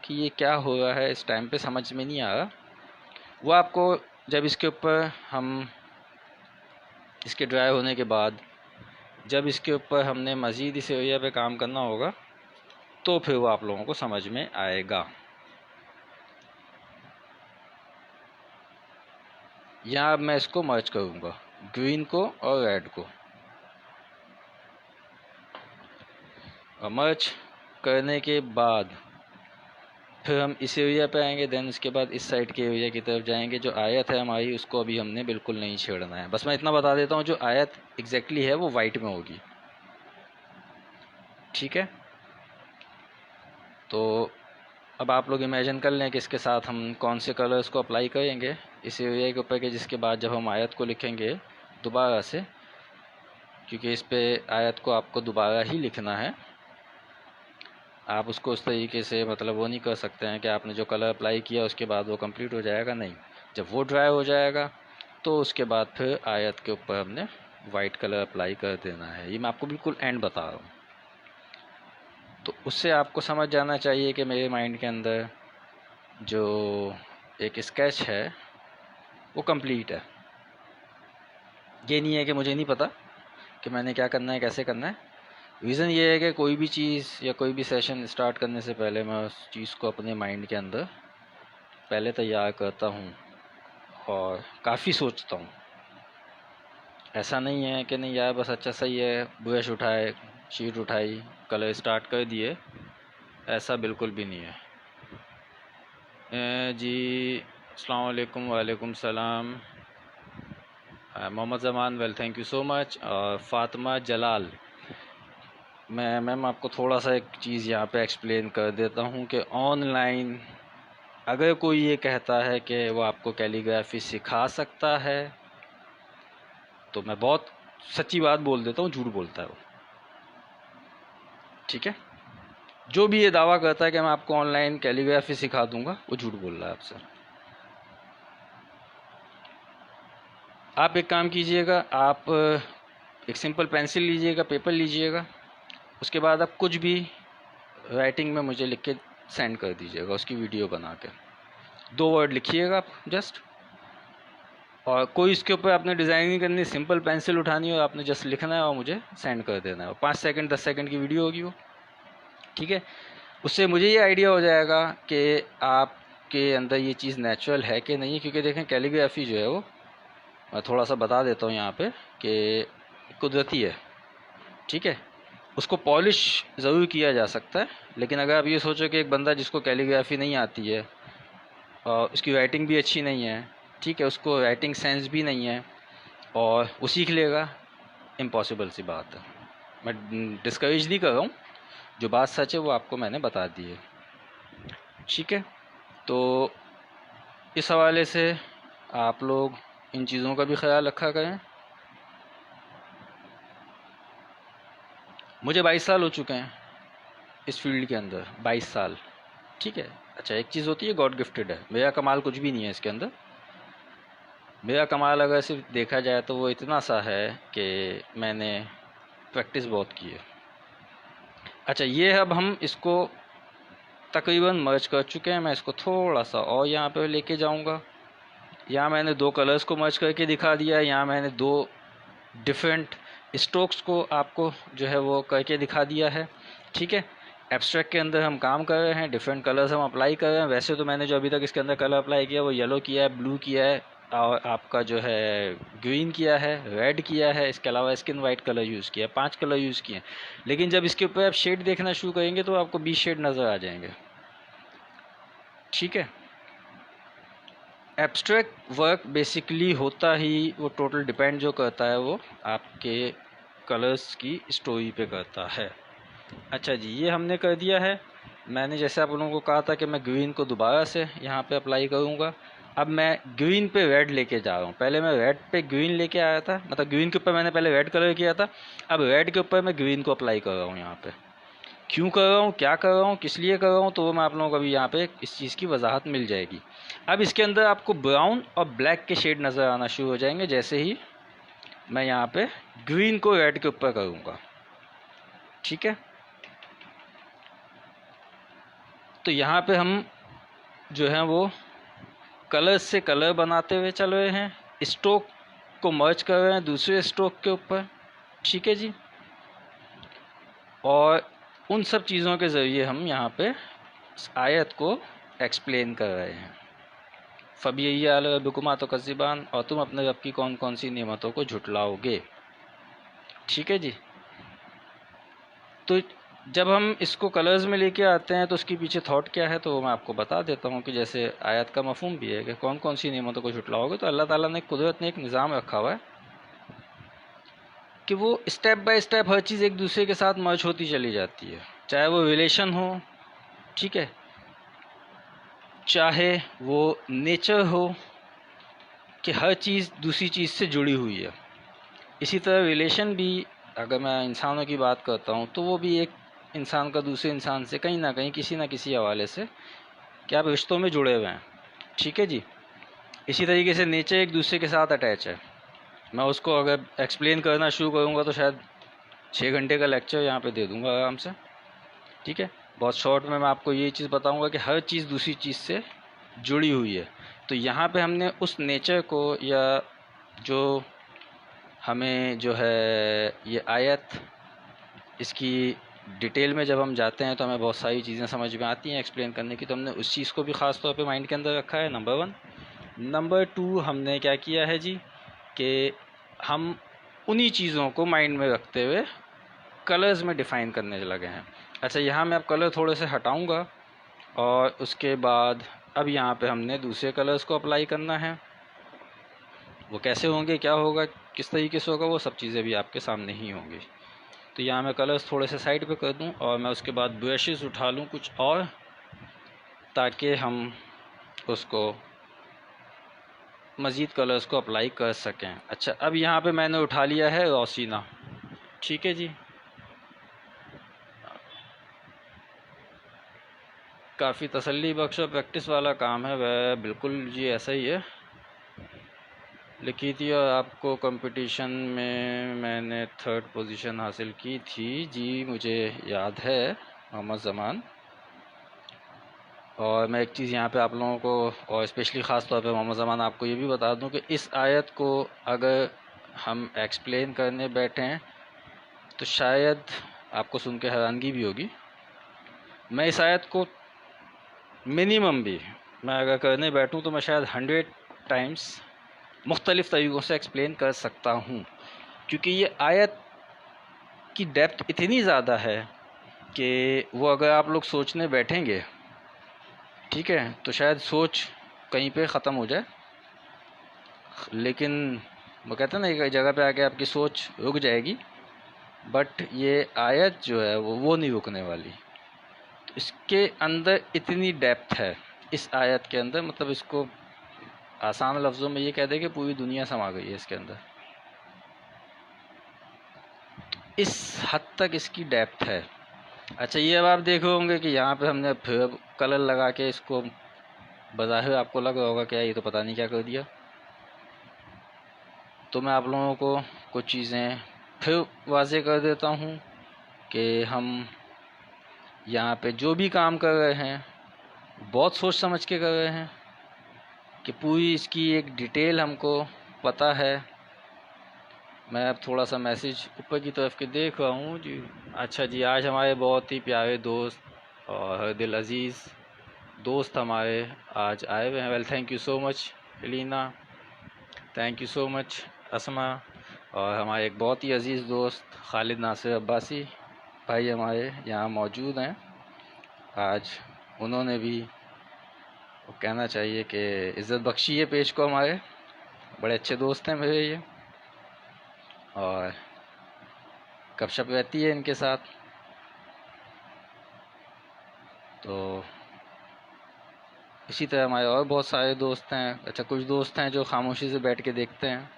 कि ये क्या हो रहा है, इस टाइम पे समझ में नहीं आ रहा। वो आपको जब इसके ऊपर हम इसके ड्राई होने के बाद जब इसके ऊपर हमने मज़ीद इस एरिया पे काम करना होगा तो फिर वो आप लोगों को समझ में आएगा। यहाँ अब मैं इसको मर्ज करूँगा, ग्रीन को और रेड को। और मर्ज करने के बाद फिर हम इस एरिया पे आएंगे, देन इसके बाद इस साइड के एरिया की तरफ जाएंगे। जो आयत है हमारी उसको अभी हमने बिल्कुल नहीं छेड़ना है। बस मैं इतना बता देता हूँ, जो आयत एग्जैक्टली है वो वाइट में होगी, ठीक है। तो अब आप लोग इमेजिन कर लें कि इसके साथ हम कौन से कलर्स को अप्लाई करेंगे इस एरिया के ऊपर, के जिसके बाद जब हम आयत को लिखेंगे दोबारा से, क्योंकि इस पे आयत को आपको दोबारा ही लिखना है। आप उसको उस तरीके से मतलब वो नहीं कर सकते हैं कि आपने जो कलर अप्लाई किया उसके बाद वो कंप्लीट हो जाएगा, नहीं। जब वो ड्राई हो जाएगा तो उसके बाद फिर आयत के ऊपर हमने वाइट कलर अप्लाई कर देना है। ये मैं आपको बिल्कुल एंड बता रहा हूँ। तो उससे आपको समझ जाना चाहिए कि मेरे माइंड के अंदर जो एक स्केच है वो कंप्लीट है। ये नहीं है कि मुझे नहीं पता कि मैंने क्या करना है, कैसे करना है। रीज़न ये है कि कोई भी चीज़ या कोई भी सेशन स्टार्ट करने से पहले मैं उस चीज़ को अपने माइंड के अंदर पहले तैयार करता हूँ और काफ़ी सोचता हूँ। ऐसा नहीं है कि नहीं यार बस अच्छा सही है, ब्रश उठाए, शीट उठाई, कलर स्टार्ट कर दिए, ऐसा बिल्कुल भी नहीं है। जी अस्सलाम वालेकुम। वालेकुम सलाम। Mohammad Zaman, well thank you so much. और फ़ातिमा जलाल, मैं मैम आपको थोड़ा सा एक चीज़ यहाँ पे एक्सप्लेन कर देता हूँ कि ऑनलाइन अगर कोई ये कहता है कि वो आपको कैलीग्राफी सिखा सकता है तो मैं बहुत सच्ची बात बोल देता हूँ, झूठ बोलता है वो, ठीक है। जो भी ये दावा करता है कि मैं आपको ऑनलाइन कैलीग्राफी सिखा दूंगा वो झूठ बोल रहा है आपसे। आप एक काम कीजिएगा, आप एक सिंपल पेंसिल लीजिएगा, पेपर लीजिएगा, उसके बाद आप कुछ भी राइटिंग में मुझे लिख के सेंड कर दीजिएगा, उसकी वीडियो बना के 2 वर्ड लिखिएगा आप जस्ट। और कोई इसके ऊपर आपने डिज़ाइन नहीं करनी, सिंपल पेंसिल उठानी है और आपने जस्ट लिखना है और मुझे सेंड कर देना है। 5 सेकंड 10 सेकंड की वीडियो होगी वो, ठीक है। उससे मुझे ये आइडिया हो जाएगा कि आपके अंदर ये चीज़ नेचुरल है कि नहीं है। क्योंकि देखें कैलीग्राफी जो है वो, मैं थोड़ा सा बता देता हूँ यहाँ पे कि कुदरती है, ठीक है। उसको पॉलिश ज़रूर किया जा सकता है, लेकिन अगर आप ये सोचो कि एक बंदा जिसको कैलीग्राफी नहीं आती है और उसकी राइटिंग भी अच्छी नहीं है, ठीक है, उसको राइटिंग सेंस भी नहीं है और वो सीख लेगा, इम्पॉसिबल सी बात है। मैं डिस्करेज नहीं कर रहा हूँ, जो बात सच है वो आपको मैंने बता दी है, ठीक है। तो इस हवाले से आप लोग इन चीज़ों का भी ख्याल रखा करें। मुझे 22 साल हो चुके हैं इस फील्ड के अंदर, 22 साल, ठीक है। अच्छा, एक चीज़ होती है गॉड गिफ्टेड है, मेरा कमाल कुछ भी नहीं है इसके अंदर। मेरा कमाल अगर सिर्फ देखा जाए तो वो इतना सा है कि मैंने प्रैक्टिस बहुत की है। अच्छा, ये अब हम इसको तकरीबन मर्ज कर चुके हैं। मैं इसको थोड़ा सा और यहाँ पे लेके जाऊँगा। यहाँ मैंने 2 कलर्स को मर्ज करके दिखा दिया है, यहाँ मैंने 2 डिफरेंट स्ट्रोक्स को आपको जो है वो करके दिखा दिया है, ठीक है। एब्स्ट्रैक्ट के अंदर हम काम कर रहे हैं, डिफरेंट कलर्स हम अप्लाई कर रहे हैं। वैसे तो मैंने जो अभी तक इसके अंदर कलर अप्लाई किया वो येलो किया है, ब्लू किया है और आपका जो है ग्रीन किया है, रेड किया है, इसके अलावा स्किन वाइट कलर यूज़ किया है, 5 कलर यूज़ किए हैं। लेकिन जब इसके ऊपर आप शेड देखना शुरू करेंगे तो आपको 20 शेड नज़र आ जाएंगे, ठीक है। एब्स्ट्रैक्ट वर्क बेसिकली होता ही वो टोटल डिपेंड जो करता है वो आपके कलर्स की स्टोरी पे करता है। अच्छा जी, ये हमने कर दिया है। मैंने जैसे आप लोगों को कहा था कि मैं ग्रीन को दोबारा से यहाँ पे अप्लाई करूँगा। अब मैं ग्रीन पे रेड लेके जा रहा हूँ। पहले मैं रेड पे ग्रीन लेके आया था, मतलब ग्रीन के ऊपर मैंने पहले रेड कलर किया था, अब रेड के ऊपर मैं ग्रीन को अप्लाई कर रहा हूँ यहाँ पे। क्यों कर रहा हूँ, क्या कर रहा हूँ, किस लिए कर रहा हूँ, तो वो मैं आप लोगों को अभी यहाँ पे इस चीज़ की वजाहत मिल जाएगी। अब इसके अंदर आपको ब्राउन और ब्लैक के शेड नज़र आना शुरू हो जाएंगे जैसे ही मैं यहाँ पे ग्रीन को रेड के ऊपर करूँगा। ठीक है, तो यहाँ पे हम जो है वो कलर से कलर बनाते हुए चल रहे हैं, स्ट्रोक को मर्ज कर रहे हैं दूसरे स्ट्रोक के ऊपर। ठीक है जी, और उन सब चीज़ों के ज़रिए हम यहाँ पे आयत को एक्सप्लेन कर रहे हैं। फ़बी रब्बिकुमा तुकज़्ज़िबान, और तुम अपने रब की कौन कौन सी नेमतों को झुटलाओगे। ठीक है जी, तो जब हम इसको कलर्स में लेके आते हैं तो उसके पीछे थॉट क्या है, तो वो मैं आपको बता देता हूँ कि जैसे आयत का मफहूम भी है कि कौन कौन सी नेमतों को झुटलाओगे, तो अल्लाह ताला ने कुदरत ने एक निज़ाम रखा हुआ है कि वो स्टेप बाय स्टेप हर चीज़ एक दूसरे के साथ मर्ज होती चली जाती है, चाहे वो रिलेशन हो, ठीक है, चाहे वो नेचर हो, कि हर चीज़ दूसरी चीज़ से जुड़ी हुई है। इसी तरह रिलेशन भी, अगर मैं इंसानों की बात करता हूँ तो वो भी एक इंसान का दूसरे इंसान से कहीं ना कहीं किसी ना किसी हवाले से क्या आप रिश्तों में जुड़े हुए हैं। ठीक है जी, इसी तरीके से नेचर एक दूसरे के साथ अटैच है। मैं उसको अगर एक्सप्लेन करना शुरू करूँगा तो शायद 6 घंटे का लेक्चर यहाँ पे दे दूँगा आराम से। ठीक है, बहुत शॉर्ट में मैं आपको ये चीज़ बताऊँगा कि हर चीज़ दूसरी चीज़ से जुड़ी हुई है। तो यहाँ पे हमने उस नेचर को, या जो हमें जो है ये आयत, इसकी डिटेल में जब हम जाते हैं तो हमें बहुत सारी चीज़ें समझ में आती हैं एक्सप्लेन करने की, तो हमने उस चीज़ को भी ख़ास तौर पे माइंड के अंदर रखा है, नंबर 1। नंबर 2, हमने क्या किया है जी कि हम उन्हीं चीज़ों को माइंड में रखते हुए कलर्स में डिफ़ाइन करने लगे हैं। अच्छा, यहाँ मैं अब कलर थोड़े से हटाऊँगा और उसके बाद अब यहाँ पे हमने दूसरे कलर्स को अप्लाई करना है। वो कैसे होंगे, क्या होगा, किस तरीके से होगा, वो सब चीज़ें भी आपके सामने ही होंगी। तो यहाँ मैं कलर्स थोड़े से साइड पे कर दूँ और मैं उसके बाद ब्रशेस उठा लूँ कुछ और, ताकि हम उसको मज़ीद कलर्स को अप्लाई कर सकें। अच्छा, अब यहाँ पे मैंने उठा लिया है रोसीना। ठीक है जी, काफ़ी तसल्ली बख्श और प्रैक्टिस वाला काम है, वह बिल्कुल जी ऐसा ही है। लिखी थी और आपको कंपटीशन में मैंने 3rd पोजीशन हासिल की थी जी, मुझे याद है मोहम्मद ज़मान। और मैं एक चीज़ यहाँ पे आप लोगों को, और स्पेशली ख़ास तौर पे मोहम्मद ज़मान, आपको ये भी बता दूँ कि इस आयत को अगर हम एक्सप्लेन करने बैठें तो शायद आपको सुन के हैरानगी भी होगी। मैं इस आयत को मिनिमम भी मैं अगर करने बैठूँ तो मैं शायद 100 टाइम्स मुख्तलिफ़ तरीक़ों से एक्सप्लेन कर सकता हूँ, क्योंकि ये आयत की डेप्थ इतनी ज़्यादा है कि वो अगर आप लोग सोचने बैठेंगे, ठीक है, तो शायद सोच कहीं पे ख़त्म हो जाए। लेकिन वो कहते हैं ना, एक जगह पे आके आपकी सोच रुक जाएगी, बट ये आयत जो है वो नहीं रुकने वाली। तो इसके अंदर इतनी डेप्थ है इस आयत के अंदर, मतलब इसको आसान लफ्ज़ों में ये कह दे कि पूरी दुनिया समा गई है इसके अंदर। इस हद तक इसकी डेप्थ है। अच्छा, ये अब आप देखे होंगे कि यहाँ पे हमने फिर कलर लगा के इसको, बज़ाहिर आपको लग रहा होगा क्या ये तो पता नहीं क्या कर दिया। तो मैं आप लोगों को कुछ चीज़ें फिर वाज़ेह कर देता हूँ कि हम यहाँ पे जो भी काम कर रहे हैं बहुत सोच समझ के कर रहे हैं, कि पूरी इसकी एक डिटेल हमको पता है। मैं अब थोड़ा सा मैसेज ऊपर की तरफ के देख रहा हूँ जी। अच्छा जी, आज हमारे बहुत ही प्यारे दोस्त और हर दिल अज़ीज़ दोस्त हमारे आज आए हुए हैं। Well, thank you so much Elina, thank you so much Asma. और हमारे एक बहुत ही अज़ीज़ दोस्त खालिद नासिर अब्बासी भाई हमारे यहाँ मौजूद हैं आज। उन्होंने भी कहना चाहिए कि इज़्ज़त बख्शी है पेश को, हमारे बड़े अच्छे दोस्त हैं मेरे ये, और गपशप रहती है इनके साथ। तो इसी तरह हमारे और बहुत सारे दोस्त हैं। अच्छा, कुछ दोस्त हैं जो खामोशी से बैठ के देखते हैं,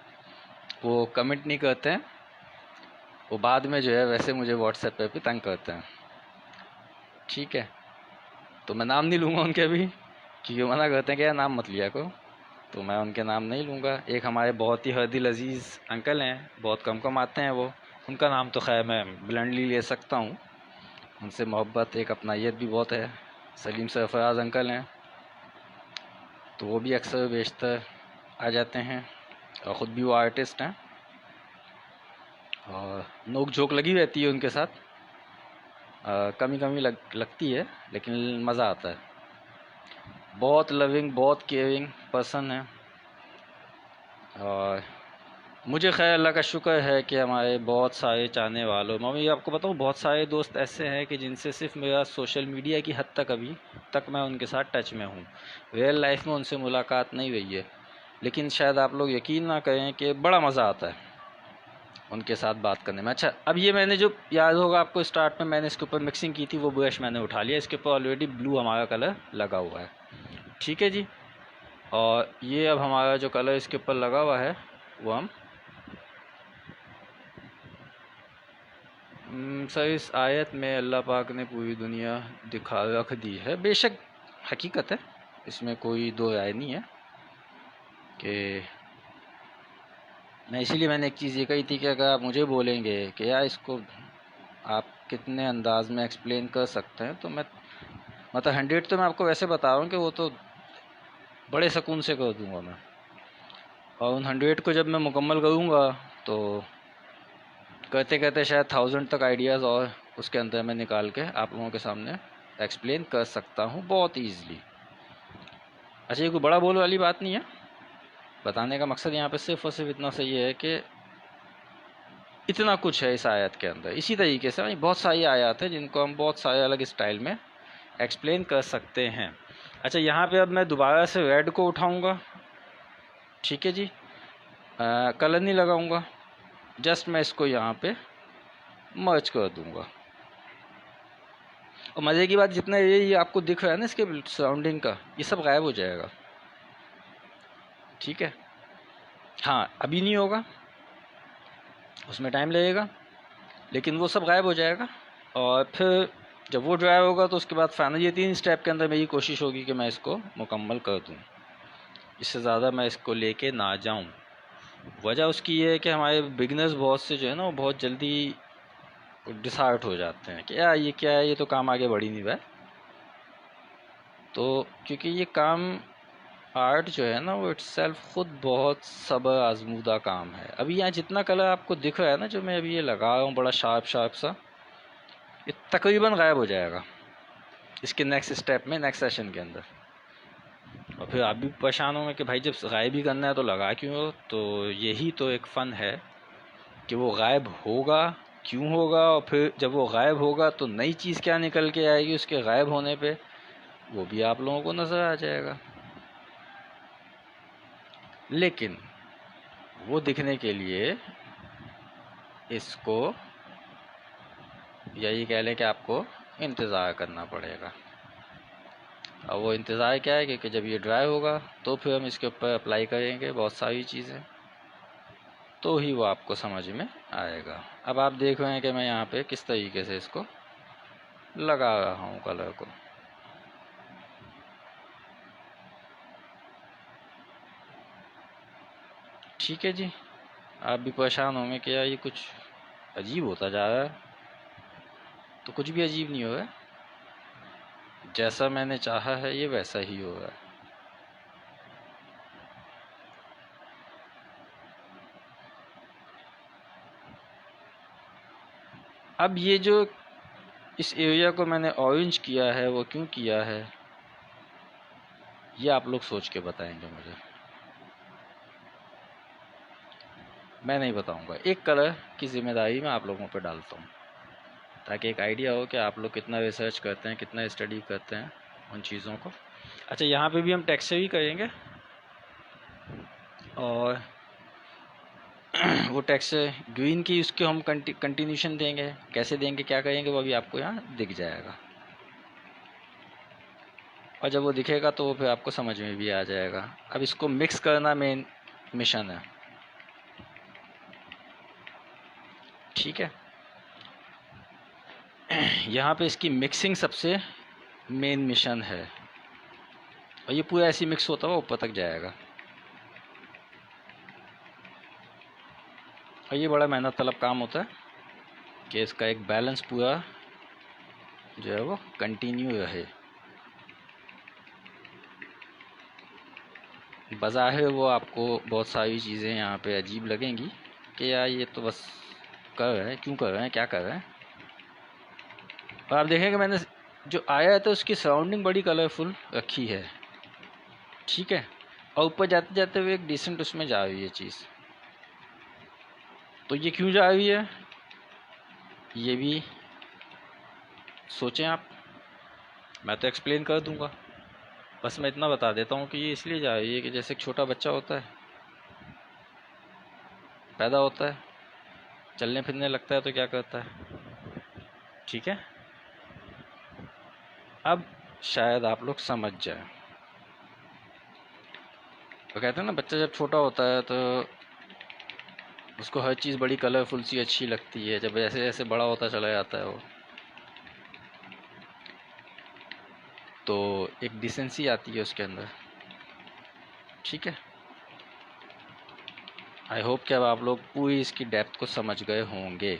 वो कमेंट नहीं करते हैं, वो बाद में जो है वैसे मुझे व्हाट्सएप पे भी तंग करते हैं। ठीक है, तो मैं नाम नहीं लूँगा उनके अभी, क्योंकि मना करते हैं कि यार नाम मत लिया करो, तो मैं उनके नाम नहीं लूँगा। एक हमारे बहुत ही हरदिल अजीज़ अंकल हैं, बहुत कम कम आते हैं वो, उनका नाम तो खैर मैं ब्लंडली ले सकता हूँ, उनसे मोहब्बत एक अपनायत भी बहुत है। सलीम सरफराज अंकल हैं, तो वो भी अक्सर बेशतर आ जाते हैं, और ख़ुद भी वो आर्टिस्ट हैं, और नोक झोंक लगी रहती है उनके साथ। कमी कमी लगती है, लेकिन मज़ा आता है। बहुत लविंग, बहुत केयरिंग पर्सन है, और मुझे खैर अल्लाह का शुक्र है कि हमारे बहुत सारे चाहने वालों, मैं आपको बताऊँ, बहुत सारे दोस्त ऐसे हैं कि जिनसे सिर्फ मेरा सोशल मीडिया की हद तक अभी तक मैं उनके साथ टच में हूँ। रियल लाइफ में उनसे मुलाकात नहीं हुई है, लेकिन शायद आप लोग यकीन ना करें कि बड़ा मज़ा आता है उनके साथ बात करने में। अच्छा, अब ये मैंने जो, याद होगा आपको, स्टार्ट में मैंने इसके ऊपर मिक्सिंग की थी, वो ब्रश मैंने उठा लिया, इसके ऊपर ऑलरेडी ब्लू हमारा कलर लगा हुआ है। ठीक है जी, और ये अब हमारा जो कलर इसके ऊपर लगा हुआ है वो हम सर, इस आयत में अल्लाह पाक ने पूरी दुनिया दिखा रख दी है, बेशक हकीकत है, इसमें कोई दो राय नहीं है। कि मैं इसीलिए मैंने एक चीज़ ये कही थी कि अगर आप मुझे बोलेंगे कि यार इसको आप कितने अंदाज में एक्सप्लेन कर सकते हैं, तो मैं मतलब 100 तो मैं आपको वैसे बता रहा हूँ कि वो तो बड़े सुकून से कर दूँगा मैं, और उन 100 को जब मैं मुकम्मल करूँगा तो करते करते शायद 1000 तक आइडियाज़ और उसके अंदर मैं निकाल के आप लोगों के सामने एक्सप्लेन कर सकता हूँ बहुत ईज़िली। अच्छा, ये कोई बड़ा बोल वाली बात नहीं है, बताने का मकसद यहाँ पे सिर्फ और सिर्फ इतना सही है कि इतना कुछ है इस आयत के अंदर। इसी तरीके से बहुत सारी आयत है जिनको हम बहुत सारे अलग स्टाइल में एक्सप्लेन कर सकते हैं। अच्छा, यहाँ पे अब मैं दोबारा से रेड को उठाऊँगा, ठीक है जी, कलर नहीं लगाऊँगा, जस्ट मैं इसको यहाँ पे मर्ज कर दूँगा। और मज़े की बात, जितना ये आपको दिख रहा है ना इसके सराउंडिंग का, ये सब गायब हो जाएगा। ठीक है, हाँ अभी नहीं होगा, उसमें टाइम लगेगा, लेकिन वो सब गायब हो जाएगा। और फिर जब वो ड्राई होगा तो उसके बाद फाइनल ये 3 स्टेप के अंदर मेरी कोशिश होगी कि मैं इसको मुकम्मल कर दूँ, इससे ज़्यादा मैं इसको लेके ना जाऊँ। वजह उसकी ये है कि हमारे बिगनर्स बहुत से जो है ना, वो बहुत जल्दी डिसहार्ट हो जाते हैं कि यार ये क्या है, ये तो काम आगे बढ़ ही नहीं रहा है। तो क्योंकि ये काम, आर्ट जो है ना, वो इट्सेल्फ खुद बहुत सब्र आजमूदा काम है। अभी यहाँ जितना कलर आपको दिख रहा है ना, जो मैं अभी ये लगा रहा हूँ बड़ा शार्प शार्प सा, ये तकरीबन गायब हो जाएगा इसके नेक्स्ट स्टेप में, नेक्स्ट सेशन के अंदर। और फिर आप भी परेशान होंगे कि भाई जब गायब ही करना है तो लगा क्यों हो। तो यही तो एक फ़न है कि वो गायब होगा क्यों होगा, और फिर जब वो गायब होगा तो नई चीज़ क्या निकल के आएगी उसके गायब होने पे, वो भी आप लोगों को नज़र आ जाएगा। लेकिन वो दिखने के लिए इसको, यही कह लें कि आपको इंतज़ार करना पड़ेगा। और वो इंतज़ार क्या है कि जब ये ड्राई होगा तो फिर हम इसके ऊपर अप्लाई करेंगे बहुत सारी चीज़ें, तो ही वो आपको समझ में आएगा। अब आप देख रहे हैं कि मैं यहाँ पे किस तरीके से इसको लगा रहा हूँ कलर को। ठीक है जी, आप भी परेशान होंगे कि यार ये कुछ अजीब होता जा रहा है, तो कुछ भी अजीब नहीं हो रहा है, जैसा मैंने चाहा है ये वैसा ही हो रहा है। अब ये जो इस एरिया को मैंने ऑरेंज किया है, वो क्यों किया है ये आप लोग सोच के बताएंगे मुझे, मैं नहीं बताऊंगा। एक कलर की जिम्मेदारी मैं आप लोगों पे डालता हूँ, ताकि एक आइडिया हो कि आप लोग कितना रिसर्च करते हैं, कितना स्टडी करते हैं उन चीज़ों को। अच्छा, यहाँ पे भी हम टेक्सचर ही करेंगे, और वो टेक्सचर ग्रीन की उसके हम कंटिन्यूशन देंगे, कैसे देंगे क्या करेंगे वो अभी आपको यहाँ दिख जाएगा। और जब वो दिखेगा तो वो फिर आपको समझ में भी आ जाएगा। अब इसको मिक्स करना मेन मिशन है, ठीक है। यहाँ पे इसकी मिक्सिंग सबसे मेन मिशन है, और ये पूरा ऐसे मिक्स होता हुआ ऊपर तक जाएगा। और ये बड़ा मेहनत तलब काम होता है कि इसका एक बैलेंस पूरा जो है वो कंटिन्यू रहे। बज़ाहिर वो आपको बहुत सारी चीज़ें यहाँ पे अजीब लगेंगी कि यार ये तो बस कर रहे हैं, क्यों कर रहे हैं, क्या कर रहे हैं। और आप देखेंगे मैंने जो आया है तो उसकी सराउंडिंग बड़ी कलरफुल रखी है, ठीक है। और ऊपर जाते जाते हुए एक डिसेंट उसमें जा रही है चीज़। तो ये क्यों जा रही है ये भी सोचें आप, मैं तो एक्सप्लेन कर दूंगा। बस मैं इतना बता देता हूँ कि ये इसलिए जा रही है कि जैसे एक छोटा बच्चा होता है, पैदा होता है, चलने फिरने लगता है तो क्या करता है, ठीक है। अब शायद आप लोग समझ जाए। तो कहते हैं ना, बच्चा जब छोटा होता है तो उसको हर चीज़ बड़ी कलरफुल सी अच्छी लगती है। जब जैसे जैसे बड़ा होता चला जाता है वो, तो एक डिसेंसी आती है उसके अंदर, ठीक है। आई होप कि अब आप लोग पूरी इसकी डेप्थ को समझ गए होंगे।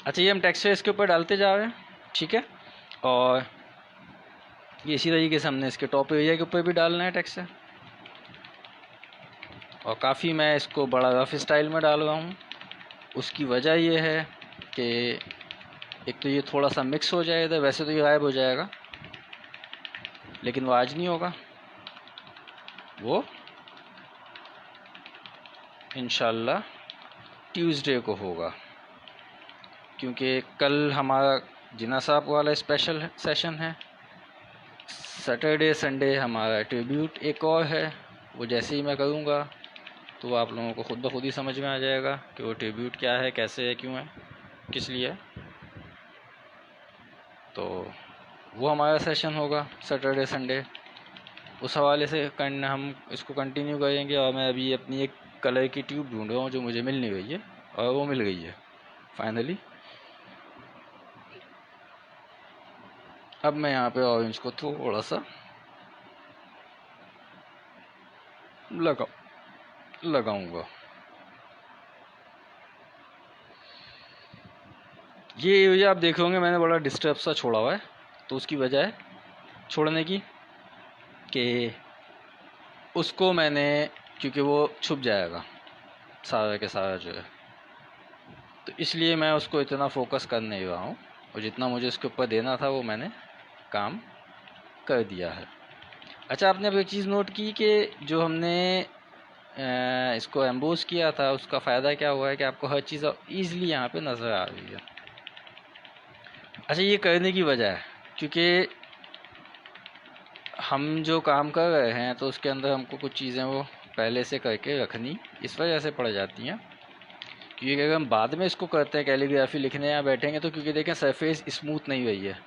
अच्छा, ये हम टेक्सचर इसके ऊपर डालते जा रहे हैं, ठीक है। और ये इसी तरीके से हमने इसके टॉप एरिया के ऊपर भी डालना है टेक्सचर। और काफ़ी मैं इसको बड़ा रफ स्टाइल में डाल रहा हूँ। उसकी वजह ये है कि एक तो ये थोड़ा सा मिक्स हो जाए इधर, वैसे तो ये गायब हो जाएगा लेकिन वो आज नहीं होगा, वो इंशाल्लाह ट्यूसडे को होगा। क्योंकि कल हमारा जिना साहब वाला स्पेशल सेशन है, सैटरडे संडे हमारा ट्रिब्यूट एक और है। वो जैसे ही मैं करूँगा तो आप लोगों को खुद ब खुद ही समझ में आ जाएगा कि वो ट्रिब्यूट क्या है, कैसे है, क्यों है, किस लिए है। तो वो हमारा सेशन होगा सैटरडे संडे, उस हवाले से हम इसको कंटिन्यू करेंगे। और मैं अभी अपनी एक कलर की ट्यूब ढूंढ रहा हूँ जो मुझे मिल नहीं रही है, और वो मिल गई है फाइनली। अब मैं यहाँ पे ऑरेंज को थोड़ा सा लगाऊंगा। ये आप देख होंगे मैंने बड़ा डिस्टर्ब सा छोड़ा हुआ है, तो उसकी वजह है छोड़ने की कि उसको मैंने, क्योंकि वो छुप जाएगा सारा के सारा जो है, तो इसलिए मैं उसको इतना फोकस कर नहीं रहा हूँ। और जितना मुझे उसके ऊपर देना था वो मैंने काम कर दिया है। अच्छा, आपने अब एक चीज़ नोट की कि जो हमने इसको एम्बोस किया था उसका फ़ायदा क्या हुआ है कि आपको हर चीज़ ईज़िली यहाँ पे नज़र आ रही है। अच्छा, ये करने की वजह है क्योंकि हम जो काम कर रहे हैं तो उसके अंदर हमको कुछ चीज़ें वो पहले से करके रखनी इस वजह से पड़ जाती हैं। क्योंकि अगर हम बाद में इसको करते हैं कैलीग्राफी लिखने या बैठेंगे तो, क्योंकि देखें सरफेस स्मूथ नहीं रही है,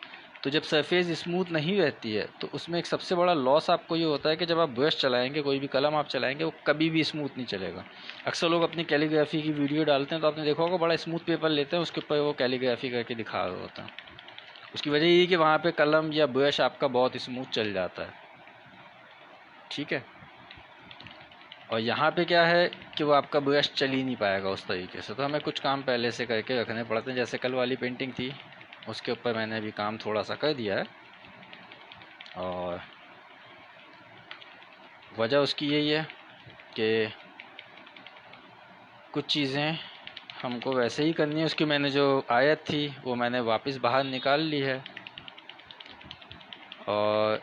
तो जब सरफेस स्मूथ नहीं रहती है तो उसमें एक सबसे बड़ा लॉस आपको ये होता है कि जब आप ब्रश चलाएंगे, कोई भी कलम आप चलाएंगे, वो कभी भी स्मूथ नहीं चलेगा। अक्सर लोग अपनी कैलीग्राफी की वीडियो डालते हैं तो आपने देखा होगा बड़ा स्मूथ पेपर लेते हैं, उसके ऊपर वो कैलीग्राफी करके दिखा रहे होता है। उसकी वजह ये है कि वहाँ पे कलम या ब्रश आपका बहुत स्मूथ चल जाता है, ठीक है। और यहाँ पे क्या है कि वो आपका ब्रश चल ही नहीं पाएगा उस तरीके से, तो हमें कुछ काम पहले से करके रखने पड़ते हैं। जैसे कल वाली पेंटिंग थी उसके ऊपर मैंने अभी काम थोड़ा सा कर दिया है, और वजह उसकी यही है कि कुछ चीज़ें हमको वैसे ही करनी है। उसकी मैंने जो आयत थी वो मैंने वापस बाहर निकाल ली है, और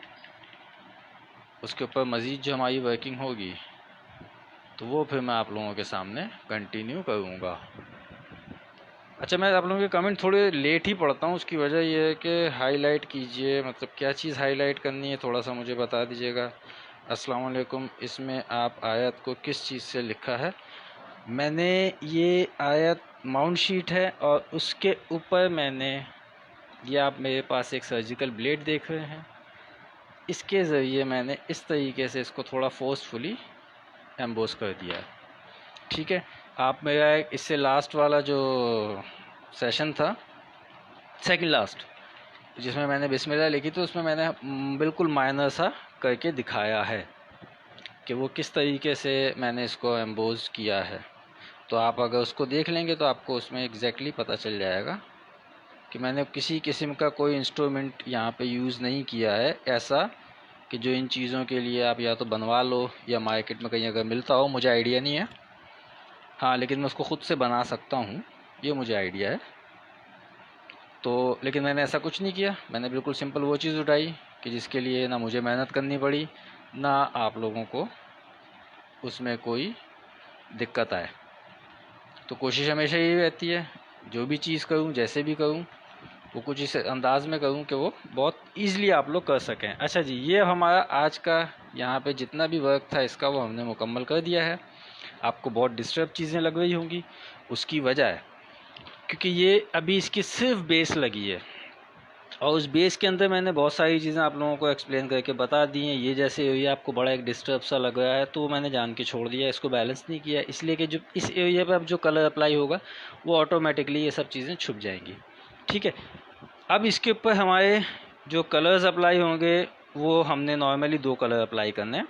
उसके ऊपर मज़ीद जो हमारी वर्किंग होगी तो वो फिर मैं आप लोगों के सामने कंटिन्यू करूँगा। अच्छा, मैं आप लोगों के कमेंट थोड़े लेट ही पढ़ता हूँ, उसकी वजह यह है कि हाईलाइट कीजिए, मतलब क्या चीज़ हाईलाइट करनी है थोड़ा सा मुझे बता दीजिएगा। अस्सलाम वालेकुम, इसमें आप आयत को किस चीज़ से लिखा है? मैंने ये आयत माउंट शीट है और उसके ऊपर मैंने ये आप मेरे पास एक सर्जिकल ब्लेड देख रहे हैं, इसके ज़रिए मैंने इस तरीके से इसको थोड़ा फोर्सफुली एम्बोस कर दिया है। ठीक है, आप मेरा इससे लास्ट वाला जो सेशन था, सेकंड लास्ट, जिसमें मैंने बिस्मिल्लाह लिखी तो उसमें मैंने बिल्कुल माइनर सा करके दिखाया है कि वो किस तरीके से मैंने इसको एम्बोज किया है। तो आप अगर उसको देख लेंगे तो आपको उसमें एग्जैक्टली पता चल जाएगा कि मैंने किसी किस्म का कोई इंस्ट्रूमेंट यहाँ पे यूज़ नहीं किया है ऐसा कि जो इन चीज़ों के लिए आप या तो बनवा लो या मार्केट में कहीं अगर मिलता हो, मुझे आइडिया नहीं है। हाँ, लेकिन मैं उसको ख़ुद से बना सकता हूँ, ये मुझे आइडिया है। तो लेकिन मैंने ऐसा कुछ नहीं किया, मैंने बिल्कुल सिंपल वो चीज़ उठाई कि जिसके लिए ना मुझे मेहनत करनी पड़ी, ना आप लोगों को उसमें कोई दिक्कत आए। तो कोशिश हमेशा यही रहती है, जो भी चीज़ करूँ, जैसे भी करूँ, वो कुछ इस अंदाज़ में करूँ कि वो बहुत ईज़िली आप लोग कर सकें। अच्छा जी, ये हमारा आज का यहाँ पे जितना भी वर्क था इसका वो हमने मुकम्मल कर दिया है। आपको बहुत डिस्टर्ब चीज़ें लग रही होंगी, उसकी वजह है क्योंकि ये अभी इसकी सिर्फ बेस लगी है और उस बेस के अंदर मैंने बहुत सारी चीज़ें आप लोगों को एक्सप्लेन करके बता दी हैं। ये जैसे एरिया आपको बड़ा एक डिस्टर्ब सा लग रहा है तो मैंने जान के छोड़ दिया, इसको बैलेंस नहीं किया, इसलिए कि जो इस एरिया पे अब जो कलर अप्लाई होगा वो ऑटोमेटिकली ये सब चीज़ें छुप जाएंगी। ठीक है, अब इसके ऊपर हमारे जो कलर्स अप्लाई होंगे वो हमने नॉर्मली 2 कलर अप्लाई करने हैं,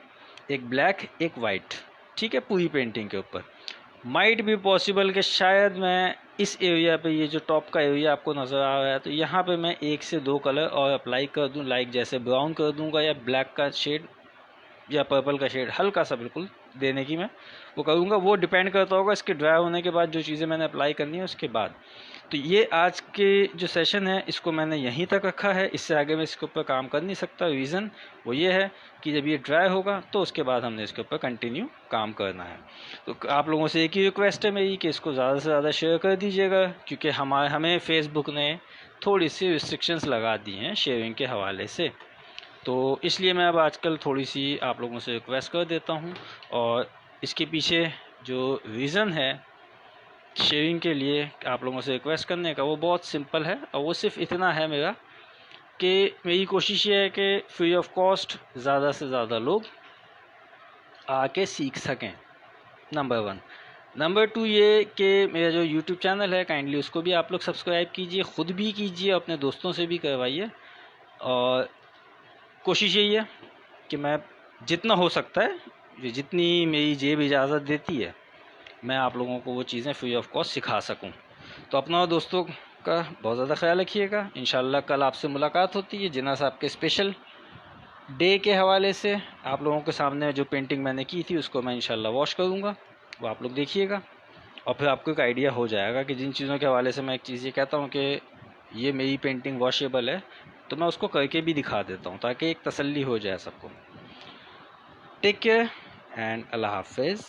एक ब्लैक एक वाइट। ठीक है, पूरी पेंटिंग के ऊपर माइट भी पॉसिबल कि शायद मैं इस एरिया पे, ये जो टॉप का एरिया आपको नज़र आ रहा है, तो यहाँ पे मैं 1 से 2 कलर और अप्लाई कर दूँ, लाइक जैसे ब्राउन कर दूँगा या ब्लैक का शेड या पर्पल का शेड हल्का सा बिल्कुल देने की मैं वो करूँगा। वो डिपेंड करता होगा इसके ड्राई होने के बाद, जो चीज़ें मैंने अप्लाई करनी है उसके बाद। तो ये आज के जो सेशन है इसको मैंने यहीं तक रखा है, इससे आगे मैं इसके ऊपर काम कर नहीं सकता। रीज़न वो ये है कि जब ये ड्राई होगा तो उसके बाद हमने इसके ऊपर कंटिन्यू काम करना है। तो आप लोगों से एक ही रिक्वेस्ट है मेरी कि इसको ज़्यादा से ज़्यादा शेयर कर दीजिएगा, क्योंकि हमें फेसबुक ने थोड़ी सी रिस्ट्रिक्शंस लगा दी हैं शेयरिंग के हवाले से। तो इसलिए मैं अब आजकल थोड़ी सी आप लोगों से रिक्वेस्ट कर देता हूँ। और इसके पीछे जो रीज़न है शेयरिंग के लिए आप लोगों से रिक्वेस्ट करने का, वो बहुत सिंपल है और वो सिर्फ इतना है मेरा कि मेरी कोशिश ये है कि फ्री ऑफ कॉस्ट ज़्यादा से ज़्यादा लोग आके सीख सकें, नंबर 1। नंबर 2 ये कि मेरा जो यूट्यूब चैनल है काइंडली उसको भी आप लोग सब्सक्राइब कीजिए, ख़ुद भी कीजिए, अपने दोस्तों से भी करवाइए। और कोशिश यही है कि मैं जितना हो सकता है, जितनी मेरी जेब इजाज़त देती है, मैं आप लोगों को वो चीज़ें फ्री ऑफ कॉस्ट सिखा सकूं। तो अपना और दोस्तों का बहुत ज़्यादा ख्याल रखिएगा। इंशाल्लाह कल आपसे मुलाकात होती है जिन्ना साहब के स्पेशल डे के हवाले से। आप लोगों के सामने जो पेंटिंग मैंने की थी उसको मैं इंशाल्लाह वॉश करूँगा, वो आप लोग देखिएगा और फिर आपको एक आइडिया हो जाएगा कि जिन चीज़ों के हवाले से मैं एक चीज़ ये कहता हूँ कि ये मेरी पेंटिंग वॉशेबल है, तो मैं उसको करके भी दिखा देता हूँ ताकि एक तसल्ली हो जाए सबको। टेक केयर एंड अल्लाह हाफिज़।